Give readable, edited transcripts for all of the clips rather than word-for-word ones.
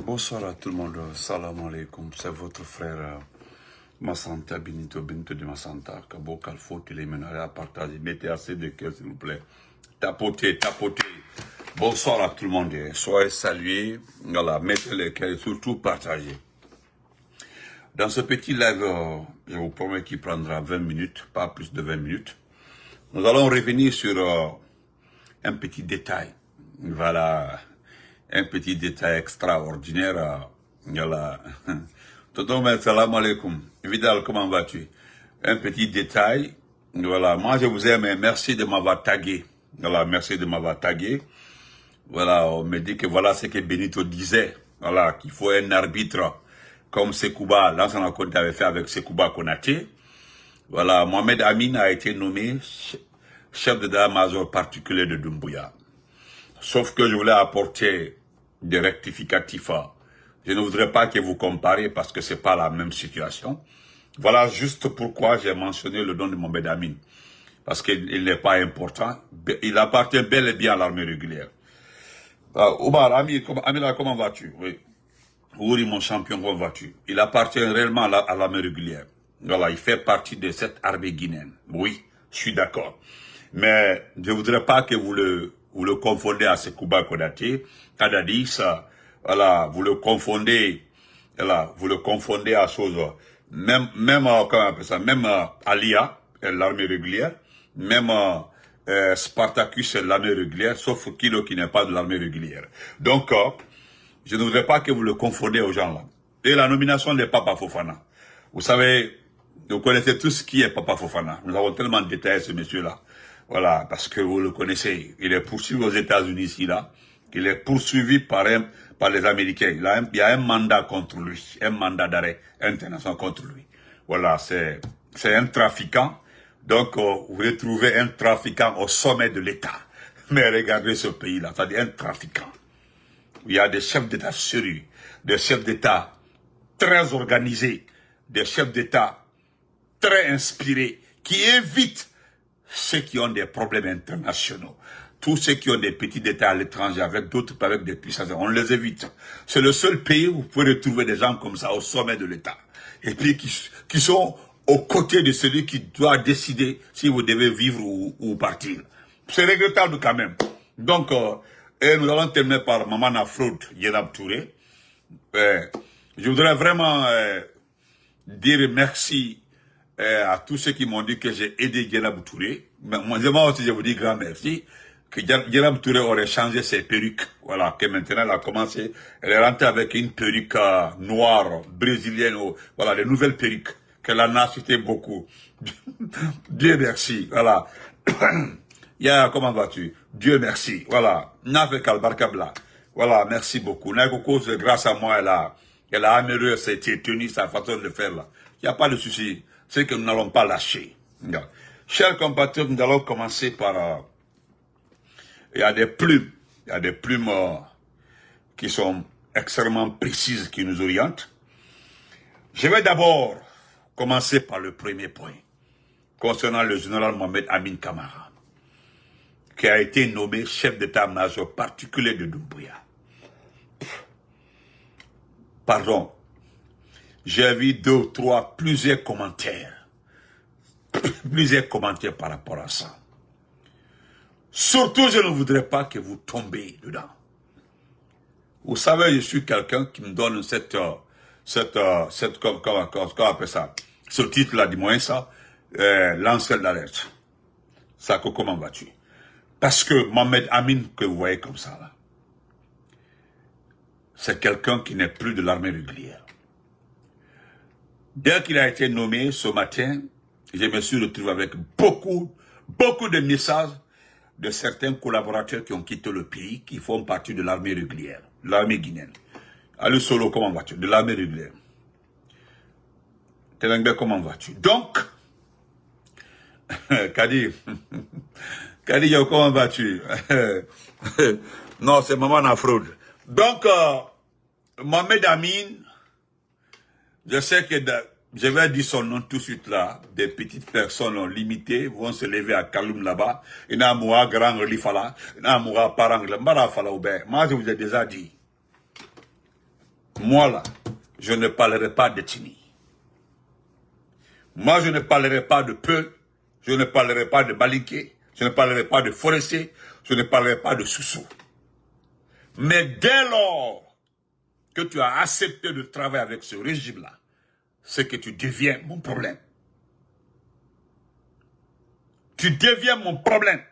Bonsoir à tout le monde, salam alaikum, c'est votre frère Massanta Benito de Massanta, Kabo Kalfo, qui les mènerait à partager, mettez assez de cœur s'il vous plaît, tapotez, tapotez, bonsoir à tout le monde, soyez salués, voilà, mettez les cœurs et surtout partagez. Dans ce petit live, je vous promets qu'il prendra 20 minutes, pas plus de 20 minutes, nous allons revenir sur un petit détail, voilà. Un petit détail extraordinaire. Voilà. Tonton, salam alaikum. Vidal, comment vas-tu? Un petit détail. Voilà. Moi, je vous aime et merci de m'avoir tagué. Voilà. Merci de m'avoir tagué. Voilà. On me dit que voilà ce que Benito disait. Voilà. Qu'il faut un arbitre comme Sekouba. L'ancien rencontre avait fait avec Sekouba Konaté. Voilà. Mohamed Amin a été nommé chef de l'état-major particulier de Doumbouya. Sauf que je voulais apporter des rectificatifs. Je ne voudrais pas que vous comparez parce que c'est pas la même situation. Voilà juste pourquoi j'ai mentionné le nom de Mohamed Amin. Parce qu'il n'est pas important. Il appartient bel et bien à l'armée régulière. Omar, Amira, comment vas-tu? Oui. Ouri, mon champion, comment vas-tu? Il appartient réellement à l'armée régulière. Voilà, il fait partie de cette armée guinéenne. Oui, je suis d'accord. Mais je ne voudrais pas que vous le confondez à Sekouba Konaté, Kadadis, voilà, vous le confondez à chose, même, comment on appelle ça, même Alia, l'armée régulière, même Spartacus, l'armée régulière, sauf Kilo qui n'est pas de l'armée régulière. Donc, je ne voudrais pas que vous le confondez aux gens là. Et la nomination de Papa Fofana. Vous savez, vous connaissez tous qui est Papa Fofana. Nous avons tellement détaillé ce monsieur-là. Voilà, parce que vous le connaissez. Il est poursuivi aux États-Unis ici, là. Il est poursuivi par les Américains. Il y a un mandat contre lui. Un mandat d'arrêt international contre lui. Voilà, c'est un trafiquant. Donc, vous retrouvez un trafiquant au sommet de l'État. Mais regardez ce pays-là, c'est-à-dire un trafiquant. Il y a des chefs d'État sérieux, des chefs d'État très organisés, des chefs d'État très inspirés, qui évitent ceux qui ont des problèmes internationaux. Tous ceux qui ont des petits États à l'étranger avec d'autres, avec des puissances, on les évite. C'est le seul pays où vous pouvez retrouver des gens comme ça au sommet de l'État. Et puis qui sont aux côtés de celui qui doit décider si vous devez vivre ou partir. C'est regrettable quand même. Donc, et nous allons terminer par Maman Afroud Yenab Touré. Je voudrais vraiment dire merci à tous ceux qui m'ont dit que j'ai aidé Yenab Touré. Mais moi aussi, je vous dis grand merci. Que Yenab Touré aurait changé ses perruques. Voilà, que maintenant elle a commencé. Elle est rentrée avec une perruque noire, brésilienne. Voilà, les nouvelles perruques. Qu'elle en a cité beaucoup. Dieu merci. Voilà. Ya, comment vas-tu? Dieu merci. Voilà. Nafekal Barkabla. Voilà, merci beaucoup. Grâce à moi, elle a amélioré ses tenues, sa façon de faire là. Il n'y a pas de souci. C'est que nous n'allons pas lâcher. Chers compatriotes, nous allons commencer par... il y a des plumes. Il y a des plumes qui sont extrêmement précises, qui nous orientent. Je vais d'abord commencer par le premier point. Concernant le général Mohamed Amin Kamara, qui a été nommé chef d'état-major particulier de Doumbouya. Pardon, j'ai vu plusieurs commentaires par rapport à ça. Surtout, je ne voudrais pas que vous tombiez dedans. Vous savez, je suis quelqu'un qui me donne comment on appelle ça, ce titre-là, du moins ça, lanceur d'alerte. Ça, comment vas-tu? Parce que Mohamed Amin, que vous voyez comme ça, là, c'est quelqu'un qui n'est plus de l'armée régulière. Dès qu'il a été nommé ce matin, je me suis retrouvé avec beaucoup de messages de certains collaborateurs qui ont quitté le pays, qui font partie de l'armée régulière, l'armée guinéenne. Allez Solo, comment vas-tu? De l'armée régulière. Telengbe, comment vas-tu? Donc, Kadi, comment vas-tu? Non, c'est Maman Afroud. Donc, Mohamed Amin, je sais que je vais dire son nom tout de suite là. Des petites personnes limitées vont se lever à Kaloum là-bas. Il y a un grand Lifala, il y a un parang Mbara Fala ou bien. Moi, je vous ai déjà dit. Moi là, je ne parlerai pas d'ethnie. Moi, je ne parlerai pas de Peul, je ne parlerai pas de Malinké, je ne parlerai pas de Forestier, je ne parlerai pas de Soussou. Mais dès lors que tu as accepté de travailler avec ce régime-là, c'est que tu deviens mon problème. Tu deviens mon problème.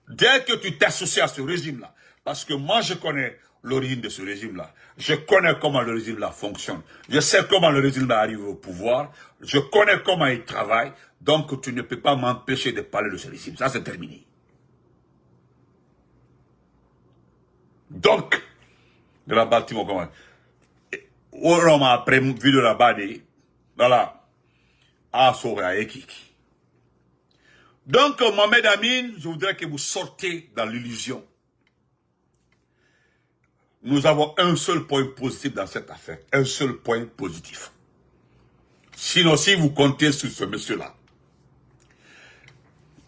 Dès que tu t'associes à ce régime-là, parce que moi je connais l'origine de ce régime-là, je connais comment le régime-là fonctionne, je sais comment le régime-là arrive au pouvoir, je connais comment il travaille, donc tu ne peux pas m'empêcher de parler de ce régime. Ça c'est terminé. Donc, de la bâtiment comment on m'a après vu de la bade, voilà, à Sora et Kiki. Donc, Mohamed Amin, je voudrais que vous sortez dans l'illusion. Nous avons un seul point positif dans cette affaire. Un seul point positif. Sinon, si vous comptez sur ce monsieur-là,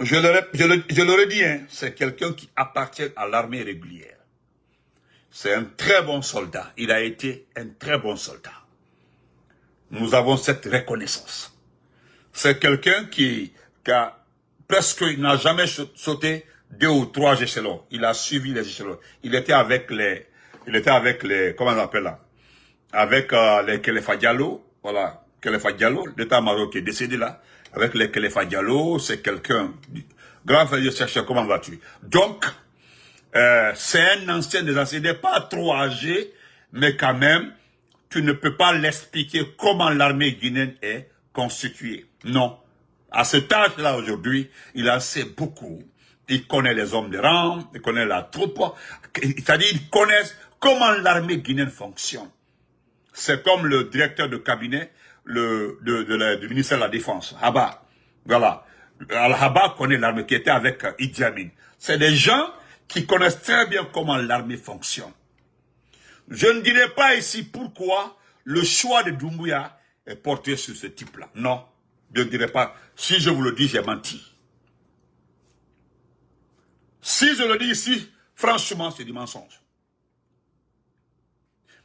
je l'aurais dit, hein, c'est quelqu'un qui appartient à l'armée régulière. C'est un très bon soldat. Il a été un très bon soldat. Nous avons cette reconnaissance. C'est quelqu'un qui a presque, il n'a jamais sauté 2 ou 3 échelons. Il a suivi les échelons. Il était avec les, comment on appelle là? Avec les Khalifa Diallo, voilà, Khalifa Diallo, l'état-major qui est décédé là, avec les Khalifa Diallo, c'est quelqu'un, grand frère, chercheur, comment vas-tu? Donc, c'est un ancien des anciens, il n'est pas trop âgé, mais quand même, tu ne peux pas l'expliquer comment l'armée guinéenne est constituée. Non. À cet âge-là, aujourd'hui, il en sait beaucoup. Il connaît les hommes de rang, il connaît la troupe. C'est-à-dire, il connaît comment l'armée guinéenne fonctionne. C'est comme le directeur de cabinet du ministère de la Défense, Haba. Voilà. Al-Haba connaît l'armée qui était avec Idi Amin. C'est des gens qui connaissent très bien comment l'armée fonctionne. Je ne dirai pas ici pourquoi le choix de Doumbouya est porté sur ce type-là. Non. Je ne dirai pas. Si je vous le dis, j'ai menti. Si je le dis ici, franchement, c'est du mensonge.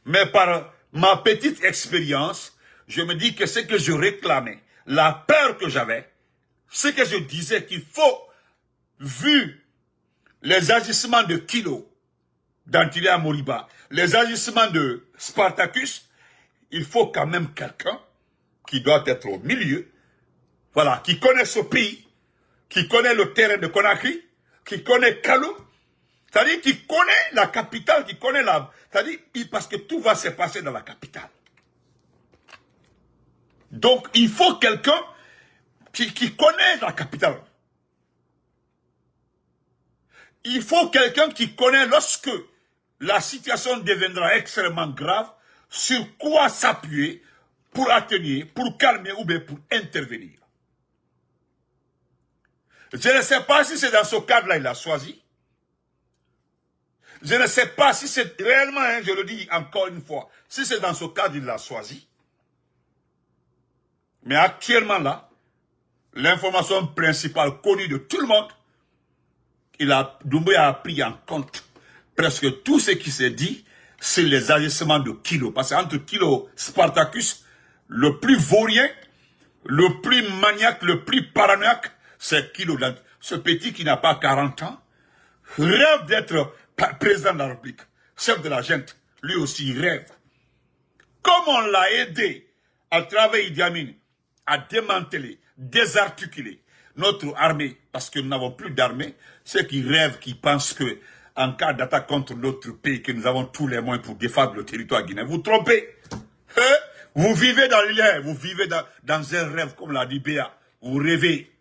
Mais par ma petite expérience, je me dis que ce que je réclamais, la peur que j'avais, ce que je disais qu'il faut, vu les agissements de Kilo, d'Antilia Moriba, les agissements de Spartacus, il faut quand même quelqu'un qui doit être au milieu, voilà, qui connaît ce pays, qui connaît le terrain de Conakry, qui connaît Kaloum, c'est-à-dire qui connaît la capitale, qui connaît la... C'est-à-dire, parce que tout va se passer dans la capitale. Donc, il faut quelqu'un qui connaît la capitale. Il faut quelqu'un qui connaît lorsque la situation deviendra extrêmement grave, sur quoi s'appuyer pour atténuer, pour calmer ou bien pour intervenir. Je ne sais pas si c'est dans ce cadre-là qu'il a choisi. Je ne sais pas si c'est réellement, hein, je le dis encore une fois, si c'est dans ce cadre qu'il l'a choisi. Mais actuellement là, l'information principale connue de tout le monde, Doumbouya a pris en compte presque tout ce qui s'est dit sur les agissements de Kilo. Parce qu'entre Kilo Spartacus, le plus vaurien, le plus maniaque, le plus paranoïaque, c'est Kilo. Ce petit qui n'a pas 40 ans, rêve d'être président de la République, chef de la junte. Lui aussi, il rêve. Comme on l'a aidé à travers Idi Amin à démanteler, désarticuler notre armée, parce que nous n'avons plus d'armée, ceux qui rêvent, qui pensent que en cas d'attaque contre notre pays, que nous avons tous les moyens pour défendre le territoire guinéen, vous trompez. Hein? Vous vivez dans l'air, vous vivez dans un rêve, comme l'a dit Béa. Vous rêvez.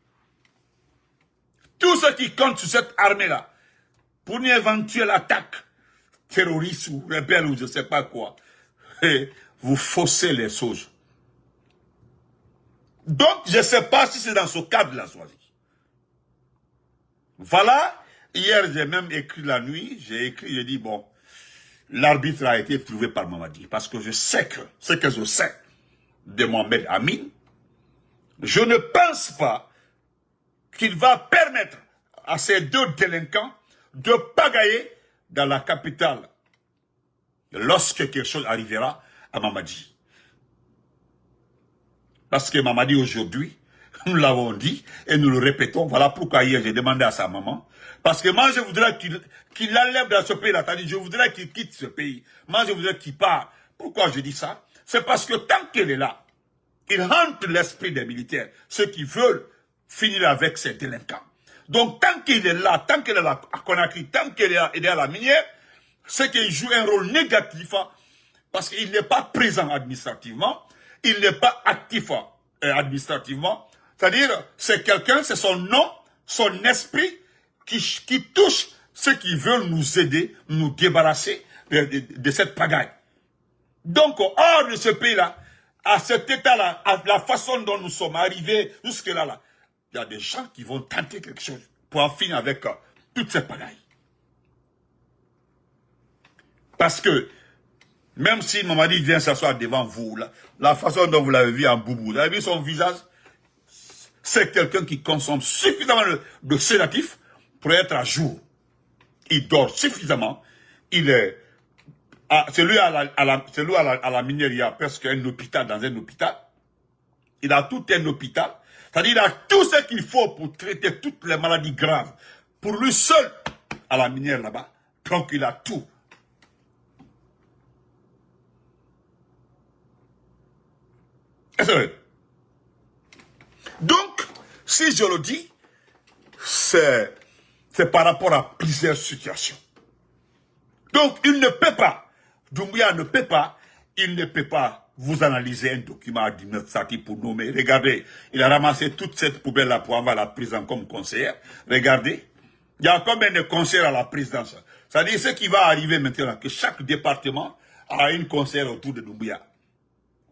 Tout ce qui compte sur cette armée-là, pour une éventuelle attaque terroriste ou rebelle ou je ne sais pas quoi, vous faussez les choses. Donc, je ne sais pas si c'est dans ce cadre de la choisi. Voilà, hier j'ai même écrit la nuit, j'ai dit bon, l'arbitre a été trouvé par Mamadi, parce que je sais que, ce que je sais de Mohamed Amin, je ne pense pas qu'il va permettre à ces deux délinquants de pagailler dans la capitale lorsque quelque chose arrivera à Mamadi. Parce que Mamadi aujourd'hui, nous l'avons dit et nous le répétons, voilà pourquoi hier j'ai demandé à sa maman, parce que moi je voudrais qu'il l'enlève dans ce pays-là, je voudrais qu'il quitte ce pays, moi je voudrais qu'il parte. Pourquoi je dis ça? C'est parce que tant qu'elle est là, il hante l'esprit des militaires, ceux qui veulent finir avec ces délinquants. Donc tant qu'il est là, tant qu'elle est là à Conakry, tant qu'elle est à la minière, c'est qu'il joue un rôle négatif parce qu'il n'est pas présent administrativement, il n'est pas actif administrativement. C'est-à-dire, c'est quelqu'un, c'est son nom, son esprit qui touche ceux qui veulent nous aider, nous débarrasser de cette pagaille. Donc, hors de ce pays-là, à cet état-là, à la façon dont nous sommes arrivés jusque-là, il y a des gens qui vont tenter quelque chose pour en finir avec toute cette pagaille. Parce que, même si Mamadi vient s'asseoir devant vous, la façon dont vous l'avez vu en boubou, vous avez vu son visage, c'est quelqu'un qui consomme suffisamment de sédatifs pour être à jour. Il dort suffisamment. Il est... celui à la minière, il y a presque un hôpital dans un hôpital. Il a tout un hôpital. C'est-à-dire, il a tout ce qu'il faut pour traiter toutes les maladies graves. Pour lui seul, à la minière là-bas. Donc, il a tout. Donc, si je le dis, c'est par rapport à plusieurs situations. Donc, il ne peut pas, Doumbouya ne peut pas, il ne peut pas vous analyser un document administratif pour nommer. Regardez, il a ramassé toute cette poubelle-là pour avoir la prison comme conseillère. Regardez, il y a combien de conseillers à la présidence? C'est-à-dire, ce qui va arriver maintenant, que chaque département a une conseillère autour de Doumbouya.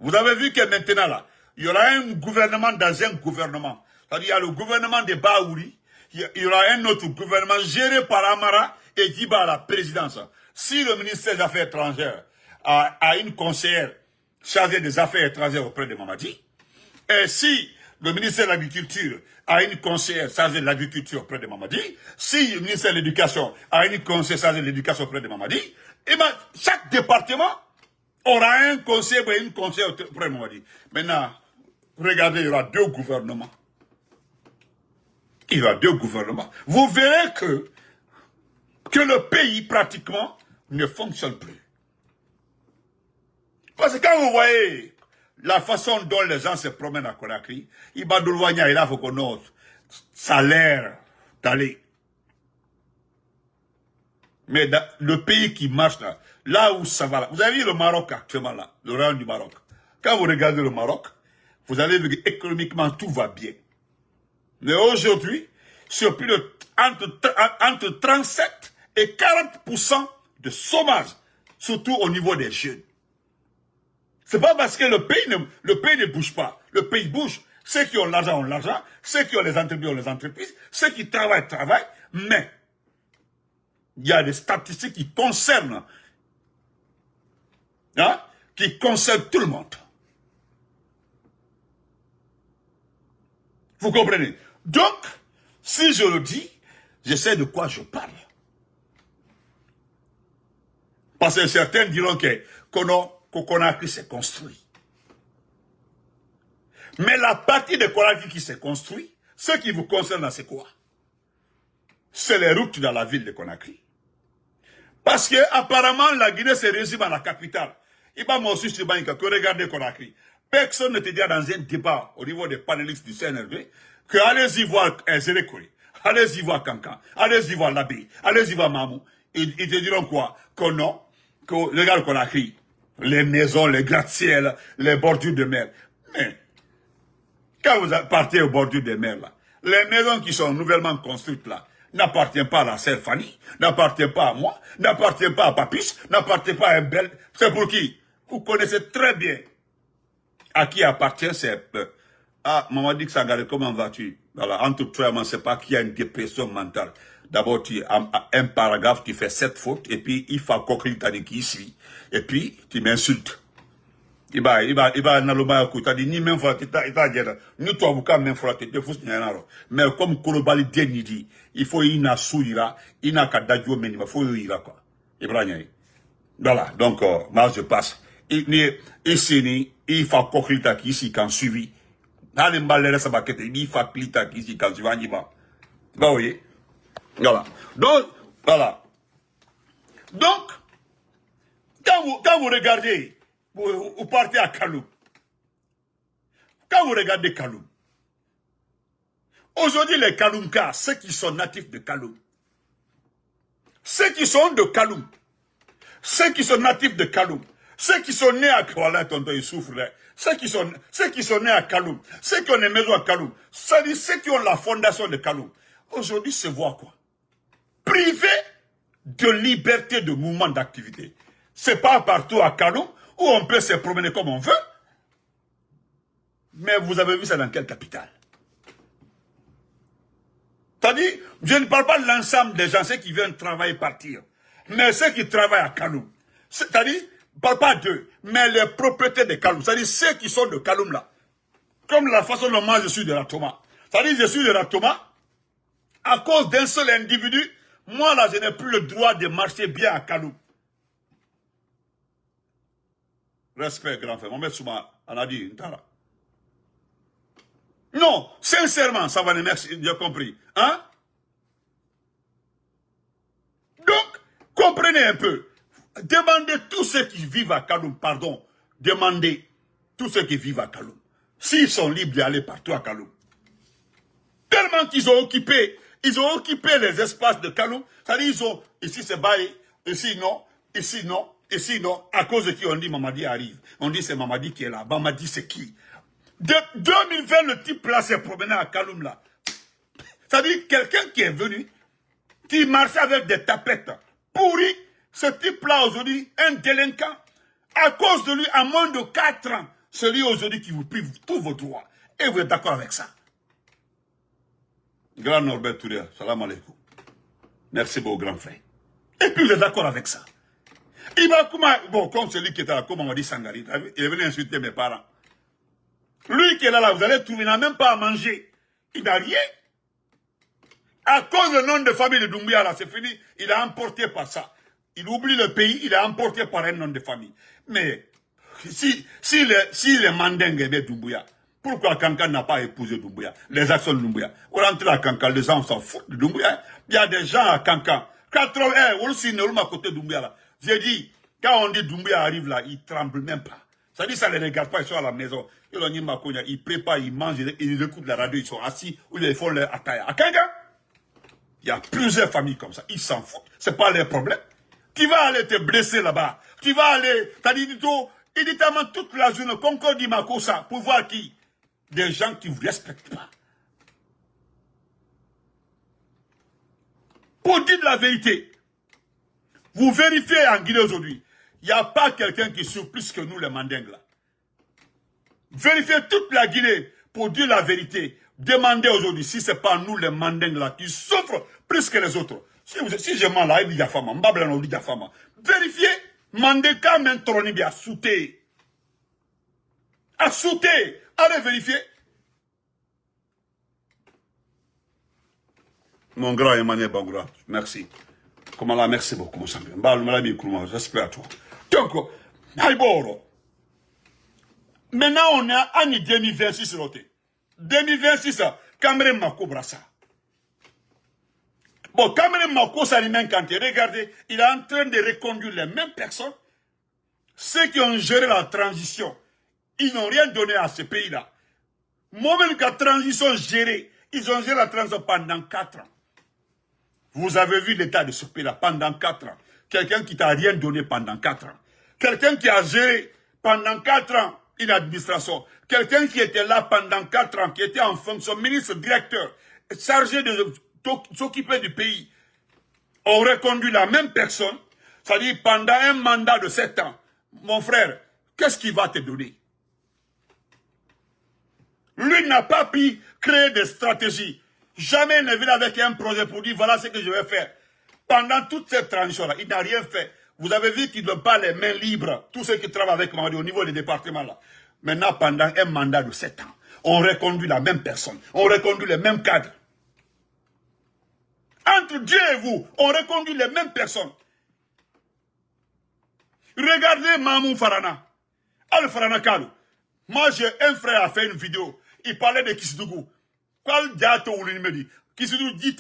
Vous avez vu que maintenant, là, il y aura un gouvernement dans un gouvernement. C'est-à-dire, il y a le gouvernement de Baouri, il y aura un autre gouvernement géré par Amara et Djiba à la présidence. Si le ministère des Affaires étrangères a une conseillère chargée des Affaires étrangères auprès de Mamadi, et si le ministère de l'Agriculture a une conseillère chargée de l'Agriculture auprès de Mamadi, si le ministère de l'Éducation a une conseillère chargée de l'Éducation auprès de Mamadi, et bien, chaque département aura un conseiller et une conseillère auprès de Mamadi. Maintenant, regardez, il y aura deux gouvernements. Il y aura deux gouvernements. Vous verrez que le pays, pratiquement, ne fonctionne plus. Parce que quand vous voyez la façon dont les gens se promènent à Conakry, il va de loin, il faut qu'on ose. Ça a l'air d'aller. Mais le pays qui marche là où ça va, vous avez vu le Maroc actuellement là, le royaume du Maroc. Quand vous regardez le Maroc, vous allez voir qu'économiquement tout va bien. Mais aujourd'hui, sur plus de entre 37 et 40% de chômage, surtout au niveau des jeunes. C'est pas parce que le pays ne bouge pas. Le pays bouge. Ceux qui ont l'argent ont l'argent. Ceux qui ont les entreprises ont les entreprises. Ceux qui travaillent, travaillent. Mais, il y a des statistiques qui concernent, tout le monde. Vous comprenez? Donc, si je le dis, je sais de quoi je parle. Parce que certains diront que Conakry s'est construit. Mais la partie de Conakry qui s'est construit, ce qui vous concerne, c'est quoi? C'est les routes dans la ville de Conakry. Parce que apparemment la Guinée se résume à la capitale. Il va m'aussi sur Baïka que regardez Conakry. Personne ne te dit dans un débat au niveau des panélistes du CNRD que allez-y voir Zérékouri, allez-y voir Kankan, allez-y voir Labé, allez-y voir Mamou. Ils te diront quoi? Que non, que regarde Conakry, les maisons, les gratte-ciels, les bordures de mer. Mais quand vous partez aux bordures de mer là, les maisons qui sont nouvellement construites là, n'appartiennent pas à la sœur Fanny, n'appartiennent pas à moi, n'appartiennent pas à Papis, n'appartiennent pas à un bel. C'est pour qui? Vous connaissez très bien à qui appartient ces... Mamadi Sangare, comment vas-tu? Voilà, entre toi et moi, c'est pas qu'il y a une dépression mentale. D'abord, tu un paragraphe, tu fais 7 fautes, et puis il faut coquille t'as dit qui suit, et puis tu m'insultes. Il va naloma écouter, dit ni même fois tu t'as dit, ni toi vous quand même fois tu te fous mais comme Kolobali dit, il faut une souira, il n'a qu'à dadjo mais il faut ira quoi. Ibrahim. Voilà, donc, moi je passe. Ici, il faut coquilita qui ici quand suivi. Dans les balles, ça va quitter. Il faut coquilita qui ici quand suivi. Bah oui. Voilà. Donc, voilà. Donc, quand vous regardez, vous partez à Kaloum. Quand vous regardez Kaloum, aujourd'hui les Kaloumkas, ceux qui sont natifs de Kaloum, ceux qui sont de Kaloum, ceux qui sont natifs de Kaloum, ceux qui sont nés à Kuala, tonton, ils souffrent. Ceux qui sont nés à Kaloum, ceux qui ont des maisons à Kaloum, c'est-à-dire ceux qui ont la fondation de Kaloum, aujourd'hui se voient quoi? Privés de liberté de mouvement d'activité. C'est pas partout à Kaloum où on peut se promener comme on veut. Mais vous avez vu ça dans quelle capitale? C'est-à-dire, je ne parle pas de l'ensemble des gens, ceux qui viennent travailler partir. Mais ceux qui travaillent à Kaloum. C'est-à-dire, je ne parle pas d'eux, mais les propriétaires de Kaloum. C'est-à-dire, ceux qui sont de Kaloum là. Comme la façon dont moi je suis de la Toma. C'est-à-dire, je suis de la Toma. À cause d'un seul individu, moi là, je n'ai plus le droit de marcher bien à Kaloum. Respect, grand frère. Mohamed Souma en a dit, non, sincèrement, ça va les merci, j'ai compris. Hein? Donc, comprenez un peu. Demandez tous ceux qui vivent à Kaloum, pardon. Demandez tous ceux qui vivent à Kaloum. S'ils sont libres d'aller partout à Kaloum. Tellement qu'ils ont occupé les espaces de Kaloum. C'est-à-dire, ils ont, ici c'est bail, ici non, ici non, ici non. À cause de qui on dit Mamadi arrive. On dit c'est Mamadi qui est là. Mamadi c'est qui? De 2020, le type là s'est promené à Kaloum là. C'est-à-dire, quelqu'un qui est venu, qui marchait avec des tapettes pourries, ce type-là aujourd'hui, un délinquant, à cause de lui, à moins de 4 ans, celui aujourd'hui qui vous prive tous vos droits. Et vous êtes d'accord avec ça? Grand Norbert Touré, salam alaikum. Merci beaucoup, grand frère. Et puis vous êtes d'accord avec ça? Bon, comme celui qui était là, comme on m'a dit Sangari, il est venu insulter mes parents. Lui qui est là, vous allez trouver, il n'a même pas à manger. Il n'a rien. À cause du nom de famille de Doumbouya, là, c'est fini. Il est emporté par ça. Il oublie le pays, il est emporté par un nom de famille. Mais, si les mandingues aimaient Doumbouya, pourquoi Kankan n'a pas épousé Doumbouya? Les actions de Doumbouya. Vous rentrez à Kankan, les gens s'en foutent de Doumbouya. Il y a des gens à Kankan. 80, on aussi ne à côté de Doumbouya, là. J'ai dit, quand on dit Doumbouya arrive là, ils tremblent même pas. Ça dit, ça ne les regarde pas, ils sont à la maison. Ils préparent, ils mangent, ils écoutent la radio, ils sont assis, ou ils font leur attaya. À Kankan, il y a plusieurs familles comme ça. Ils s'en foutent. C'est pas leur problème. Tu vas aller te blesser là-bas. Tu vas aller, t'as dit tout, il dit tellement toute la journée, Concorde Makosa, pour voir qui? Des gens qui ne vous respectent pas. Pour dire la vérité, vous vérifiez en Guinée aujourd'hui, il n'y a pas quelqu'un qui souffre plus que nous les mandingues là. Vérifiez toute la Guinée pour dire la vérité. Demandez aujourd'hui si ce n'est pas nous les mandingues là qui souffrent plus que les autres. Si je mens là, il y a femme, vérifiez, mandeka mentroni bien souté. À souté, allez vérifier. Mon grand Emmanuel Bangoura, merci. Comment là, merci beaucoup, mon champion. J'espère à toi. Donc, Haïboro. Maintenant, on est en 2026. 2026, Cameroun Mako Brassa. Bon, Cameroun Mako Salimène Kanté, regardez, il est en train de reconduire les mêmes personnes. Ceux qui ont géré la transition, ils n'ont rien donné à ce pays-là. Moi-même, que la transition gérée, ils ont géré la transition pendant 4 ans. Vous avez vu l'état de ce pays-là pendant 4 ans. Quelqu'un qui t'a rien donné pendant 4 ans. Quelqu'un qui a géré pendant 4 ans une administration. Quelqu'un qui était là pendant 4 ans, qui était en fonction, ministre, directeur, chargé de s'occuper du pays. On reconduit la même personne, c'est-à-dire pendant un mandat de 7 ans. Mon frère, qu'est-ce qu'il va te donner? Lui n'a pas pu créer des stratégies. Jamais il ne vient avec un projet pour dire voilà ce que je vais faire. Pendant toute cette transition-là, il n'a rien fait. Vous avez vu qu'il ne pas les mains libres, tous ceux qui travaillent avec Mamadi au niveau des départements là. Maintenant, pendant un mandat de 7 ans, on reconduit la même personne, on reconduit les mêmes cadres. Entre Dieu et vous, on reconduit les mêmes personnes. Regardez Mamou Farana. Al Farana Kalo. Moi, j'ai un frère a fait une vidéo. Il parlait de Kisdougou. Quel diato ou l'ennemi Kisdougou dit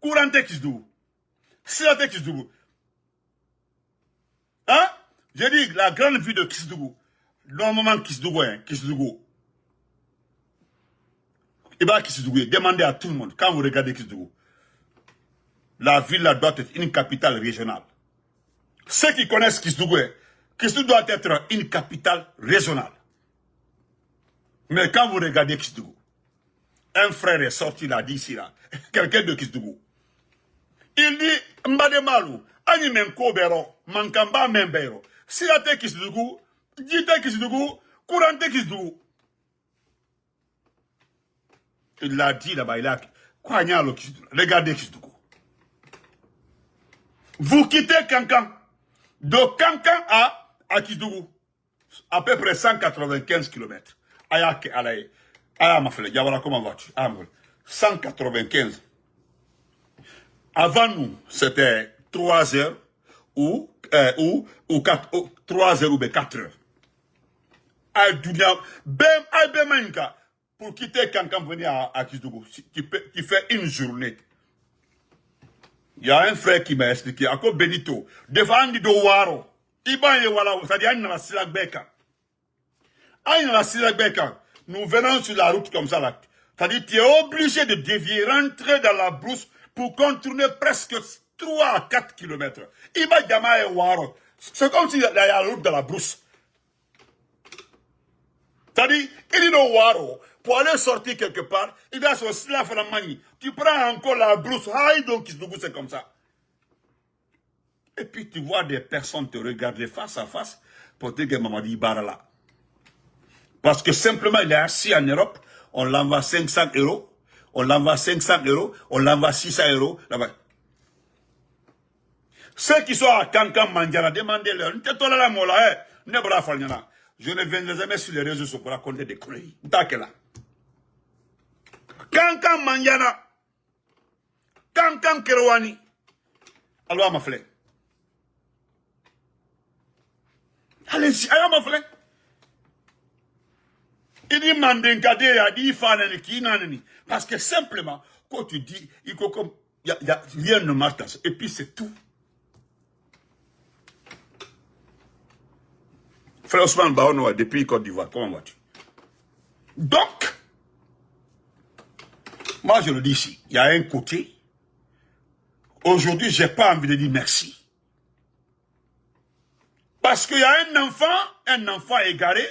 Courante Kisdougou. Silate Kisdougou. Hein? J'ai dit la grande vie de Kisdougou. Normalement, Kisdougou. Et bien, Kisdougou, demandez à tout le monde, quand vous regardez Kisdougou, la ville là doit être une capitale régionale. Ceux qui connaissent Kisdougou doit être une capitale régionale. Mais quand vous regardez Kisdougou, un frère est sorti là, d'ici là, quelqu'un de Kisdougou. Il dit, Mbade Malou, Animen Kobero, Mankamba Membero, Silate Kisdougou, Dite Kisdougou, Courante Kisdougou. Il l'a dit là-bas, il a quoi regardez Kisdougou. Vous quittez Kankan. De Kankan à Kisdougou. À peu près 195 km. Ayake Alaye. Aya Mafele, Yawala, comment vas-tu? 195. Avant nous, c'était 3 heures ou 3 heures ou 4 heures. Pour quitter Kankan, venir à Kisdougou, qui fait une journée. Il y a un frère qui m'a expliqué, à quoi Benito, devant de Waro, c'est-à-dire la Silagbeka. La Silagbeka, nous venons sur la route comme ça là. C'est-à-dire tu es obligé de dévier, rentrer dans la brousse pour contourner presque 3 à 4 km. C'est comme s'il y a la route dans la brousse. C'est-à-dire, il est au Waro. Pour aller sortir quelque part, il doit se slaf la manie. Tu prends encore la brousse, donc c'est comme ça. Et puis tu vois des personnes te regarder face à face pour te dire que Mamadi Ibarra là. Parce que simplement il est assis en Europe, on l'envoie 500 €, on l'envoie 500 €, on l'envoie 600 €. Là-bas. Ceux qui sont à Kankan Mandjana, demandez-leur, je ne viendrai jamais sur les réseaux sociaux pour raconter des conneries. Kankan Manjana, Kankan Kerwani. Alors, ma frère. Allez-y, allez, ma frère. Il dit Mandenkade, il dit Fanani, qui nanani. Parce que simplement, quand tu dis, il y a rien ne marche dans ça. Et puis c'est tout. Frère Ousmane Baono, depuis Côte d'Ivoire, comment vas-tu? Donc, moi je le dis ici, il y a un côté, aujourd'hui je n'ai pas envie de dire merci. Parce qu'il y a un enfant égaré,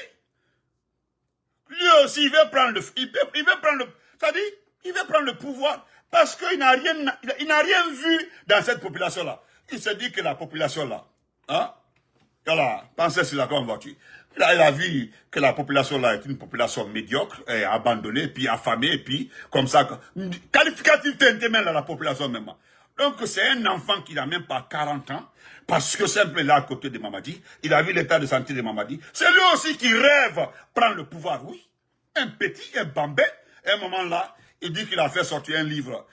lui aussi il veut prendre c'est-à-dire, il veut prendre le pouvoir, parce qu'il n'a rien vu dans cette population-là. Il se dit que la population-là, hein, voilà, pensez sur la grande voiture. Là, il a vu que la population là est une population médiocre, et abandonnée, puis affamée, et puis comme ça. Qualificatif t'intéresse dans la population même. Donc c'est un enfant qui n'a même pas 40 ans, parce que simplement là à côté de Mamadi, il a vu l'état de santé de Mamadi. C'est lui aussi qui rêve prendre le pouvoir, oui. Un petit, un bambin, à un moment là, il dit qu'il a fait sortir un livre.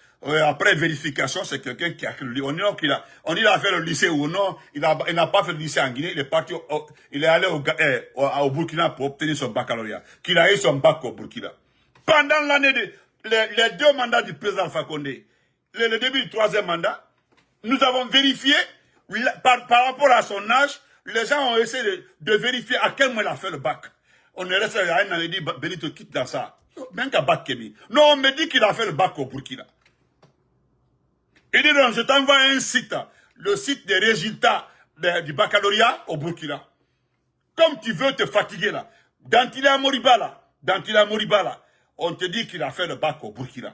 Après vérification, c'est quelqu'un qui a écrit le livre. On dit qu'il a fait le lycée ou non, il n'a pas fait le lycée en Guinée, il est parti, il est allé au Burkina pour obtenir son baccalauréat. Qu'il a eu son bac au Burkina. Pendant l'année les 2 mandats du président Alpha Condé, le début du 3e mandat, nous avons vérifié, par rapport à son âge, les gens ont essayé de vérifier à quel moment il a fait le bac. On est resté à un an et dit, Benito quitte dans ça. Même qu'à bac Kémi. Non, on me dit qu'il a fait le bac au Burkina. Il dit donc, je t'envoie un site, le site des résultats du baccalauréat au Burkina. Comme tu veux te fatiguer là, Dantila Moriba là, on te dit qu'il a fait le bac au Burkina.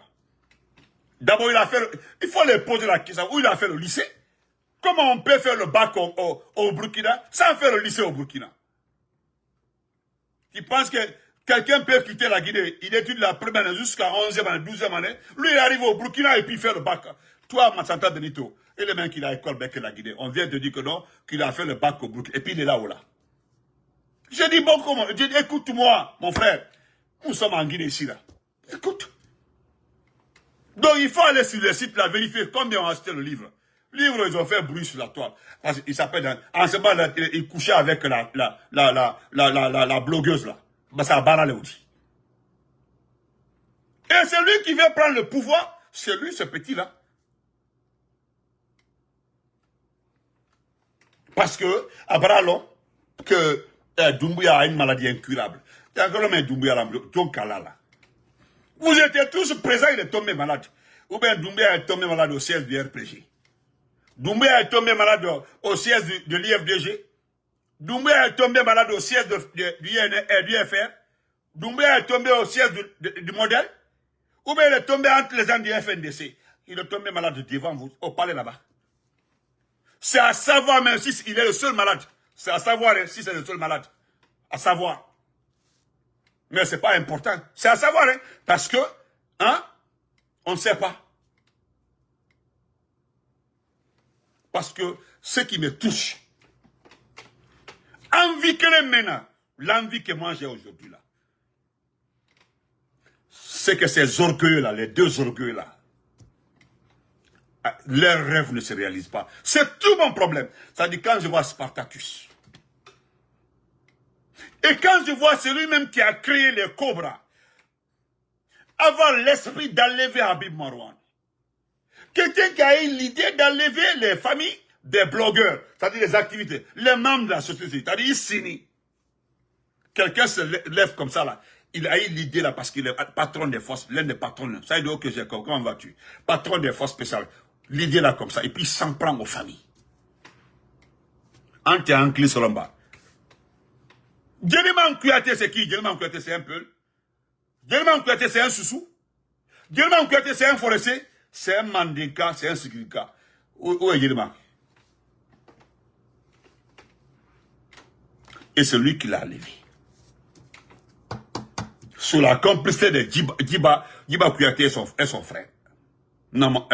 D'abord, il faut lui poser la question, où il a fait le lycée? Comment on peut faire le bac au Burkina sans faire le lycée au Burkina? Tu penses que quelqu'un peut quitter la Guinée, il étudie la première année jusqu'à 11e année, 12e année, lui il arrive au Burkina et puis il fait le bac. Toi, Massanta Benito, et le mec qui a école bec la Guinée, on vient de dire que non, qu'il a fait le bac au Burkina, et puis il est là ou là. J'ai dit, bon, comment? J'ai dit, écoute-moi, mon frère, nous sommes en Guinée ici, là. Écoute. Donc, il faut aller sur le site, là, vérifier combien on a acheté le livre. Livre, ils ont fait bruit sur la toile. Parce qu'il s'appelle, en ce moment, il couchait avec la blogueuse, là. Bah, ça a barré aussi. Et c'est lui qui veut prendre le pouvoir. C'est lui, ce petit-là. Parce que, à Bralon, que Doumbouya a une maladie incurable. Il y a encore un Doumbouya là, John Kalala. Vous étiez tous présents, il est tombé malade. Ou bien Doumbouya est tombé malade au siège du RPG. Doumbouya est tombé malade au siège de l'IFDG. Doumbouya est tombé malade au siège du FR. Doumbouya est tombé au siège du modèle. Ou bien il est tombé entre les gens du FNDC. Il est tombé malade devant vous, au palais là-bas. C'est à savoir même si il est le seul malade. C'est à savoir si c'est le seul malade. À savoir. Mais c'est pas important. C'est à savoir, hein, parce que, hein, on ne sait pas. Parce que ce qui me touche, envie que les maintenant, l'envie que moi j'ai aujourd'hui là, c'est que ces orgueils là, les deux orgueils là, leurs rêves ne se réalisent pas. C'est tout mon problème. C'est-à-dire quand je vois Spartacus, et quand je vois celui-même qui a créé les Cobras, avoir l'esprit d'enlever Habib Marwan, quelqu'un qui a eu l'idée d'enlever les familles des blogueurs, c'est-à-dire les activités, les membres de la société, c'est-à-dire Issini. Quelqu'un se lève comme ça là. Il a eu l'idée là parce qu'il est patron des forces, l'un des patrons. Ça veut dire que j'ai comment vas-tu? Patron des forces spéciales. L'idée là comme ça. Et puis il s'en prend aux familles. Ante Ankli Solomba. Djeliman Kouyaté c'est qui? Djeliman Kouyaté c'est un peu. Djeliman Kouyaté c'est un soussou. Djeliman Kouyaté c'est un forestier. C'est un mandinka, c'est un sécurika. Où est Djeliman? Et c'est lui qui l'a levé. Sous la complicité de Djiba Kouyaté et son frère. Naman.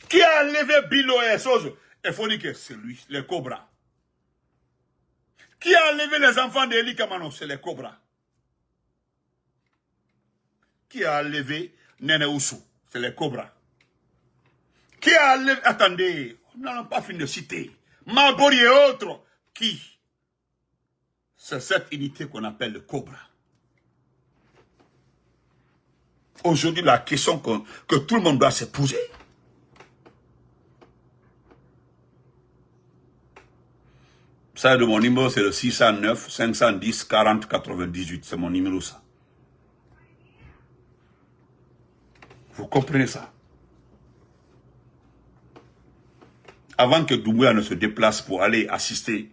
Qui a levé Bilo et Sozo? Il faut dire que c'est lui, les Cobras. Qui a levé les enfants d'Eli Kamano? C'est les Cobras. Qui a levé Nene Oussou? C'est les Cobras. Qui a levé... Attendez, on n'a pas fini de citer. Mabori et autres. Qui? C'est cette unité qu'on appelle le Cobra. Aujourd'hui, la question que tout le monde doit se poser. Ça, de mon numéro, c'est le 609 510 40 98. C'est mon numéro, ça. Vous comprenez ça? Avant que Doumbouya ne se déplace pour aller assister,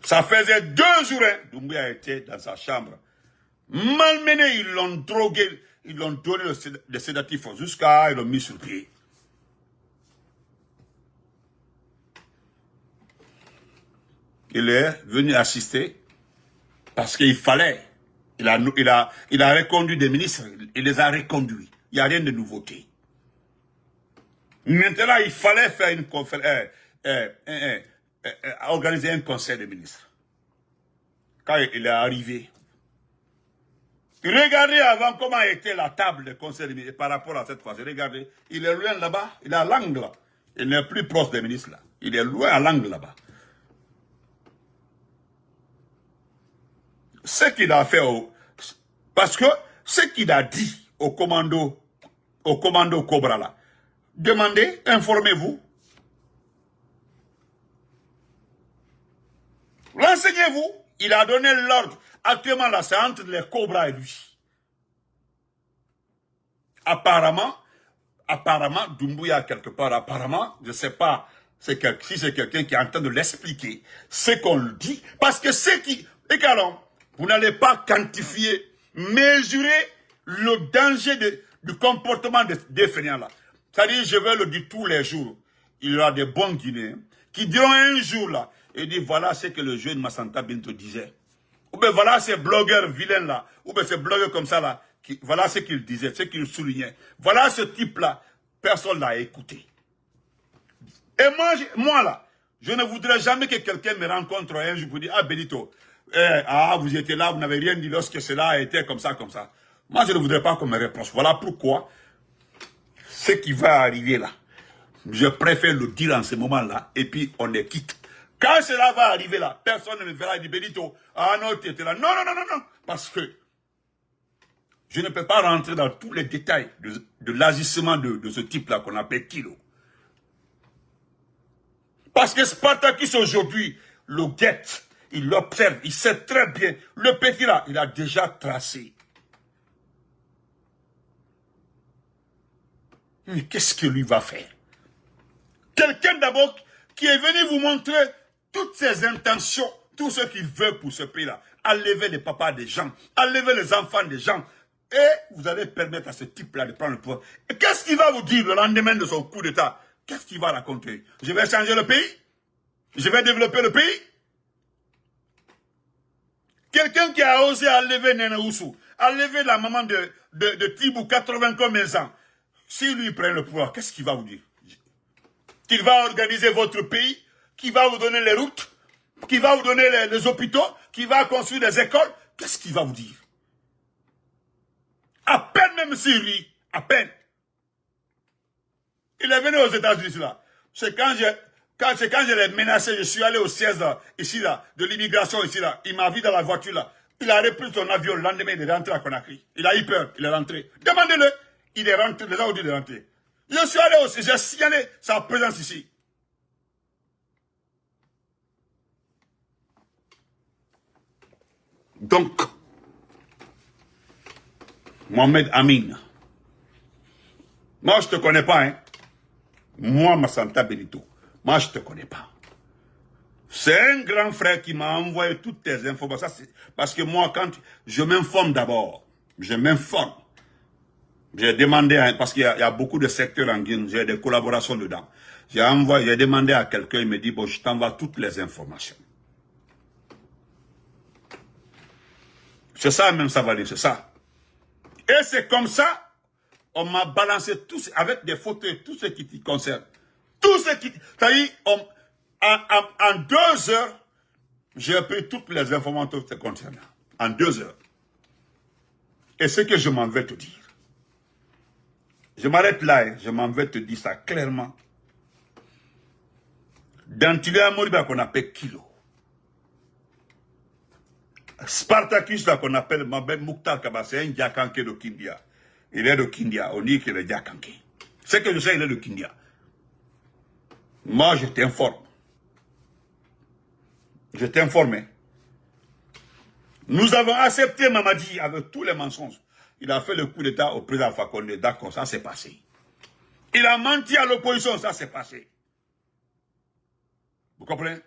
ça faisait 2 jours, hein, Doumbouya était dans sa chambre. Malmené, ils l'ont drogué, ils l'ont donné le sédatif jusqu'à, ils l'ont mis sur pied. Il est venu assister parce qu'il fallait. Il a reconduit des ministres, il les a reconduits. Il n'y a rien de nouveauté. Maintenant, il fallait faire une conférence, organiser un conseil de ministres. Quand il est arrivé, regardez avant comment était la table de conseil des ministres par rapport à cette fois. Regardez, il est loin là-bas, il est à l'angle là. Il n'est plus proche des ministres là. Il est loin à l'angle là-bas. Ce qu'il a fait parce que ce qu'il a dit au commando Cobra là, demandez, informez-vous, renseignez-vous. Il a donné l'ordre. Actuellement là, c'est entre les Cobras et lui. Apparemment, Doumbouya quelque part, apparemment, je ne sais pas si c'est quelqu'un qui est en train de l'expliquer, ce qu'on le dit, parce que ce qui, également, vous n'allez pas quantifier, mesurer le danger du comportement des fainéants là. C'est-à-dire, je vais le dire tous les jours. Il y aura des bons Guinéens qui diront un jour là, et disent voilà ce que le jeune Massanta Bintou disait. Ou bien voilà ces blogueurs vilains là, ou bien ces blogueurs comme ça là, voilà ce qu'ils disaient, ce qu'ils soulignaient. Voilà ce type là, personne l'a écouté. Et moi là, je ne voudrais jamais que quelqu'un me rencontre un jour pour dire ah Benito, vous étiez là, vous n'avez rien dit lorsque cela a été comme ça, comme ça. Moi, je ne voudrais pas qu'on me reproche. Voilà pourquoi ce qui va arriver là, je préfère le dire en ce moment-là, et puis on est quitte. Quand cela va arriver là, personne ne me verra et dit Benito, ah non, tu étais là. Non, non, non, non, non. Parce que je ne peux pas rentrer dans tous les détails de l'agissement de ce type-là qu'on appelle Kilo. Parce que Spartacus aujourd'hui le guette, il l'observe, il sait très bien. Le petit là, il a déjà tracé. Mais qu'est-ce que lui va faire? Quelqu'un d'abord qui est venu vous montrer toutes ses intentions, tout ce qu'il veut pour ce pays-là. Enlever les papas des gens, enlever les enfants des gens. Et vous allez permettre à ce type-là de prendre le pouvoir. Et qu'est-ce qu'il va vous dire le lendemain de son coup d'État? Qu'est-ce qu'il va raconter? Je vais changer le pays? Je vais développer le pays? Quelqu'un qui a osé enlever Nene Oussou, enlever la maman de Tibou, 80 combien ans, s'il lui prend le pouvoir, qu'est-ce qu'il va vous dire? Qu'il va organiser votre pays, qu'il va vous donner les routes, qu'il va vous donner les hôpitaux, qu'il va construire des écoles, qu'est-ce qu'il va vous dire? À peine même s'il rit, à peine. Il est venu aux États-Unis là. C'est quand je l'ai menacé, je suis allé au siège là, ici là, de l'immigration ici là. Il m'a vu dans la voiture là. Il a repris son avion le lendemain, il est rentré à Conakry. Il a eu peur, il est rentré. Demandez-le. Il est rentré, les gens ont dit de rentrer. Je suis allé aussi, j'ai signalé sa présence ici. Donc, Mohamed Amin, moi je ne te connais pas, hein. Moi, Massanta Benito, moi je ne te connais pas. C'est un grand frère qui m'a envoyé toutes tes informations. Parce que moi, quand je m'informe d'abord, je m'informe. J'ai demandé, parce qu'il y a beaucoup de secteurs en Guinée, j'ai des collaborations dedans. J'ai demandé à quelqu'un, il me dit, bon, je t'envoie toutes les informations. C'est ça même, ça va dire, c'est ça. Et c'est comme ça, on m'a balancé tout, avec des photos, tout ce qui t'y concerne. Tout ce qui... C'est-à-dire, en 2 heures, j'ai pris toutes les informations te concernant. En 2 heures. Et ce que je m'en vais te dire. Je m'arrête là, hein, je m'en vais te dire ça clairement. Dans Tilia Moriba qu'on appelle Kilo. Spartacus là qu'on appelle Mabel Mouktar Kaba, c'est un Diakanké de Kindia. Il est de Kindia, on dit qu'il est Diakanké. Ce que je sais, il est de Kindia. Moi, je t'informe. Je t'informe. Nous avons accepté Mamadi avec tous les mensonges. Il a fait le coup d'État au président Fakonde. D'accord, ça s'est passé. Il a menti à l'opposition, ça s'est passé. Vous comprenez?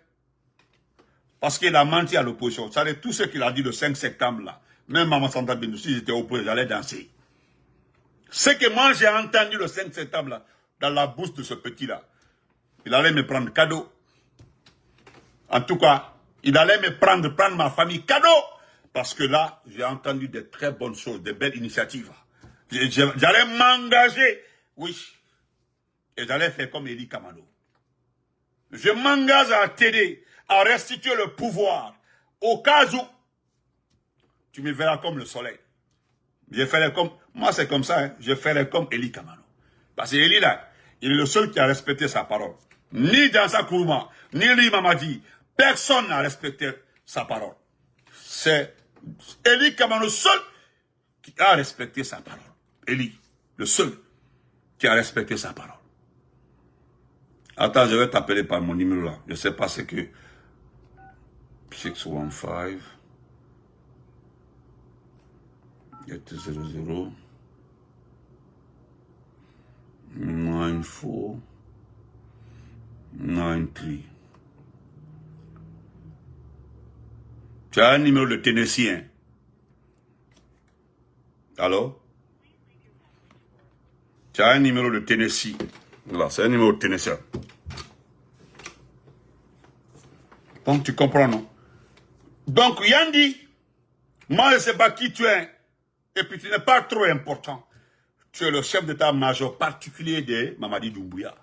Parce qu'il a menti à l'opposition. Ça veut dire tout ce qu'il a dit le 5 septembre là. Même Maman Santa Benou, si j'étais opposé, j'allais danser. Ce que moi j'ai entendu le 5 septembre là, dans la bouche de ce petit là, il allait me prendre cadeau. En tout cas, il allait me prendre ma famille cadeau. Parce que là, j'ai entendu de très bonnes choses, de belles initiatives. J'allais m'engager, oui. Et j'allais faire comme Eli Kamano. Je m'engage à t'aider, à restituer le pouvoir. Au cas où, tu me verras comme le soleil. Je ferai comme, moi c'est comme ça, hein, je ferai comme Eli Kamano. Parce que Eli là, il est le seul qui a respecté sa parole. Ni dans sa Kourouma, ni lui Mamadi, personne n'a respecté sa parole. C'est Eli Kamano seul qui a respecté sa parole. Eli, le seul qui a respecté sa parole. Attends, je vais t'appeler par mon numéro là. Je ne sais pas ce que... 615 800 94 93. Tu as un numéro de Tennessee, hein? Allô? Tu as un numéro de Tennessee. Voilà, c'est un numéro de Tennessee. Donc tu comprends, non? Donc Yandi, moi je ne sais pas qui tu es, et puis tu n'es pas trop important. Tu es le chef d'état-major particulier de Mamadi Doumbouya.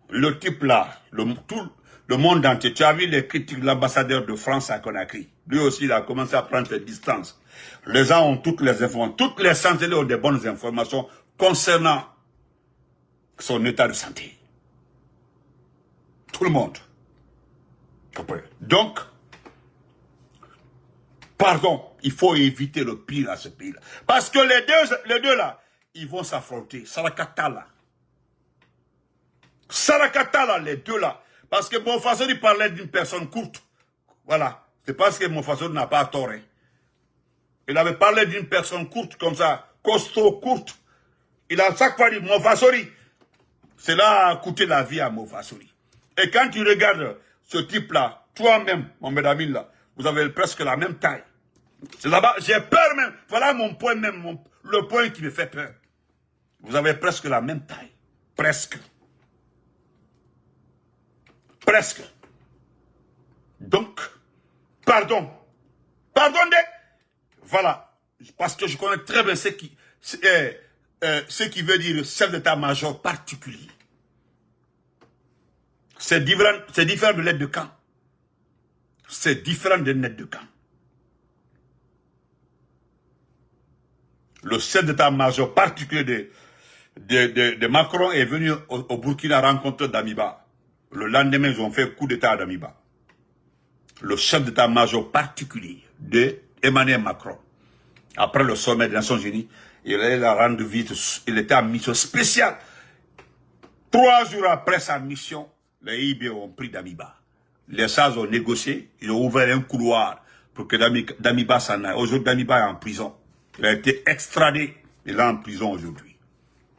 Le type là, tout le monde entier, tu as vu les critiques de l'ambassadeur de France à Conakry. Lui aussi, il a commencé à prendre ses distances. Les gens ont toutes les informations, toutes les Sentinelles ont des bonnes informations concernant son état de santé. Tout le monde. Donc, pardon, il faut éviter le pire à ce pays-là. Parce que les deux là, ils vont s'affronter. Sarakata là. Sarakata là, les deux là. Parce que Mofassori parlait d'une personne courte. Voilà. C'est parce que Mofassori n'a pas tort. Hein. Il avait parlé d'une personne courte comme ça, costaud, courte. Il a chaque fois dit Mofassori. Cela a coûté la vie à Mofassori. Et quand tu regardes ce type-là, toi-même, mon Amin là, vous avez presque la même taille. C'est là-bas, j'ai peur même. Voilà mon point même, le point qui me fait peur. Vous avez presque la même taille. Presque. Presque. Donc, pardon. Pardonnez. Voilà. Parce que je connais très bien ce qui veut dire chef d'état-major particulier. C'est différent de l'aide de camp. C'est différent de l'aide de camp. Le chef d'état-major particulier de Macron est venu au Burkina rencontrer Damiba. Le lendemain, ils ont fait coup d'état à Damiba. Le chef d'état-major particulier d'Emmanuel Macron. Après le sommet des Nations Unies, il a rendu visite, il était en mission spéciale. 3 jours après sa mission, les IB ont pris Damiba. Les SARS ont négocié, ils ont ouvert un couloir pour que Damiba s'en aille. Aujourd'hui, Damiba est en prison. Il a été extradé, il est en prison aujourd'hui.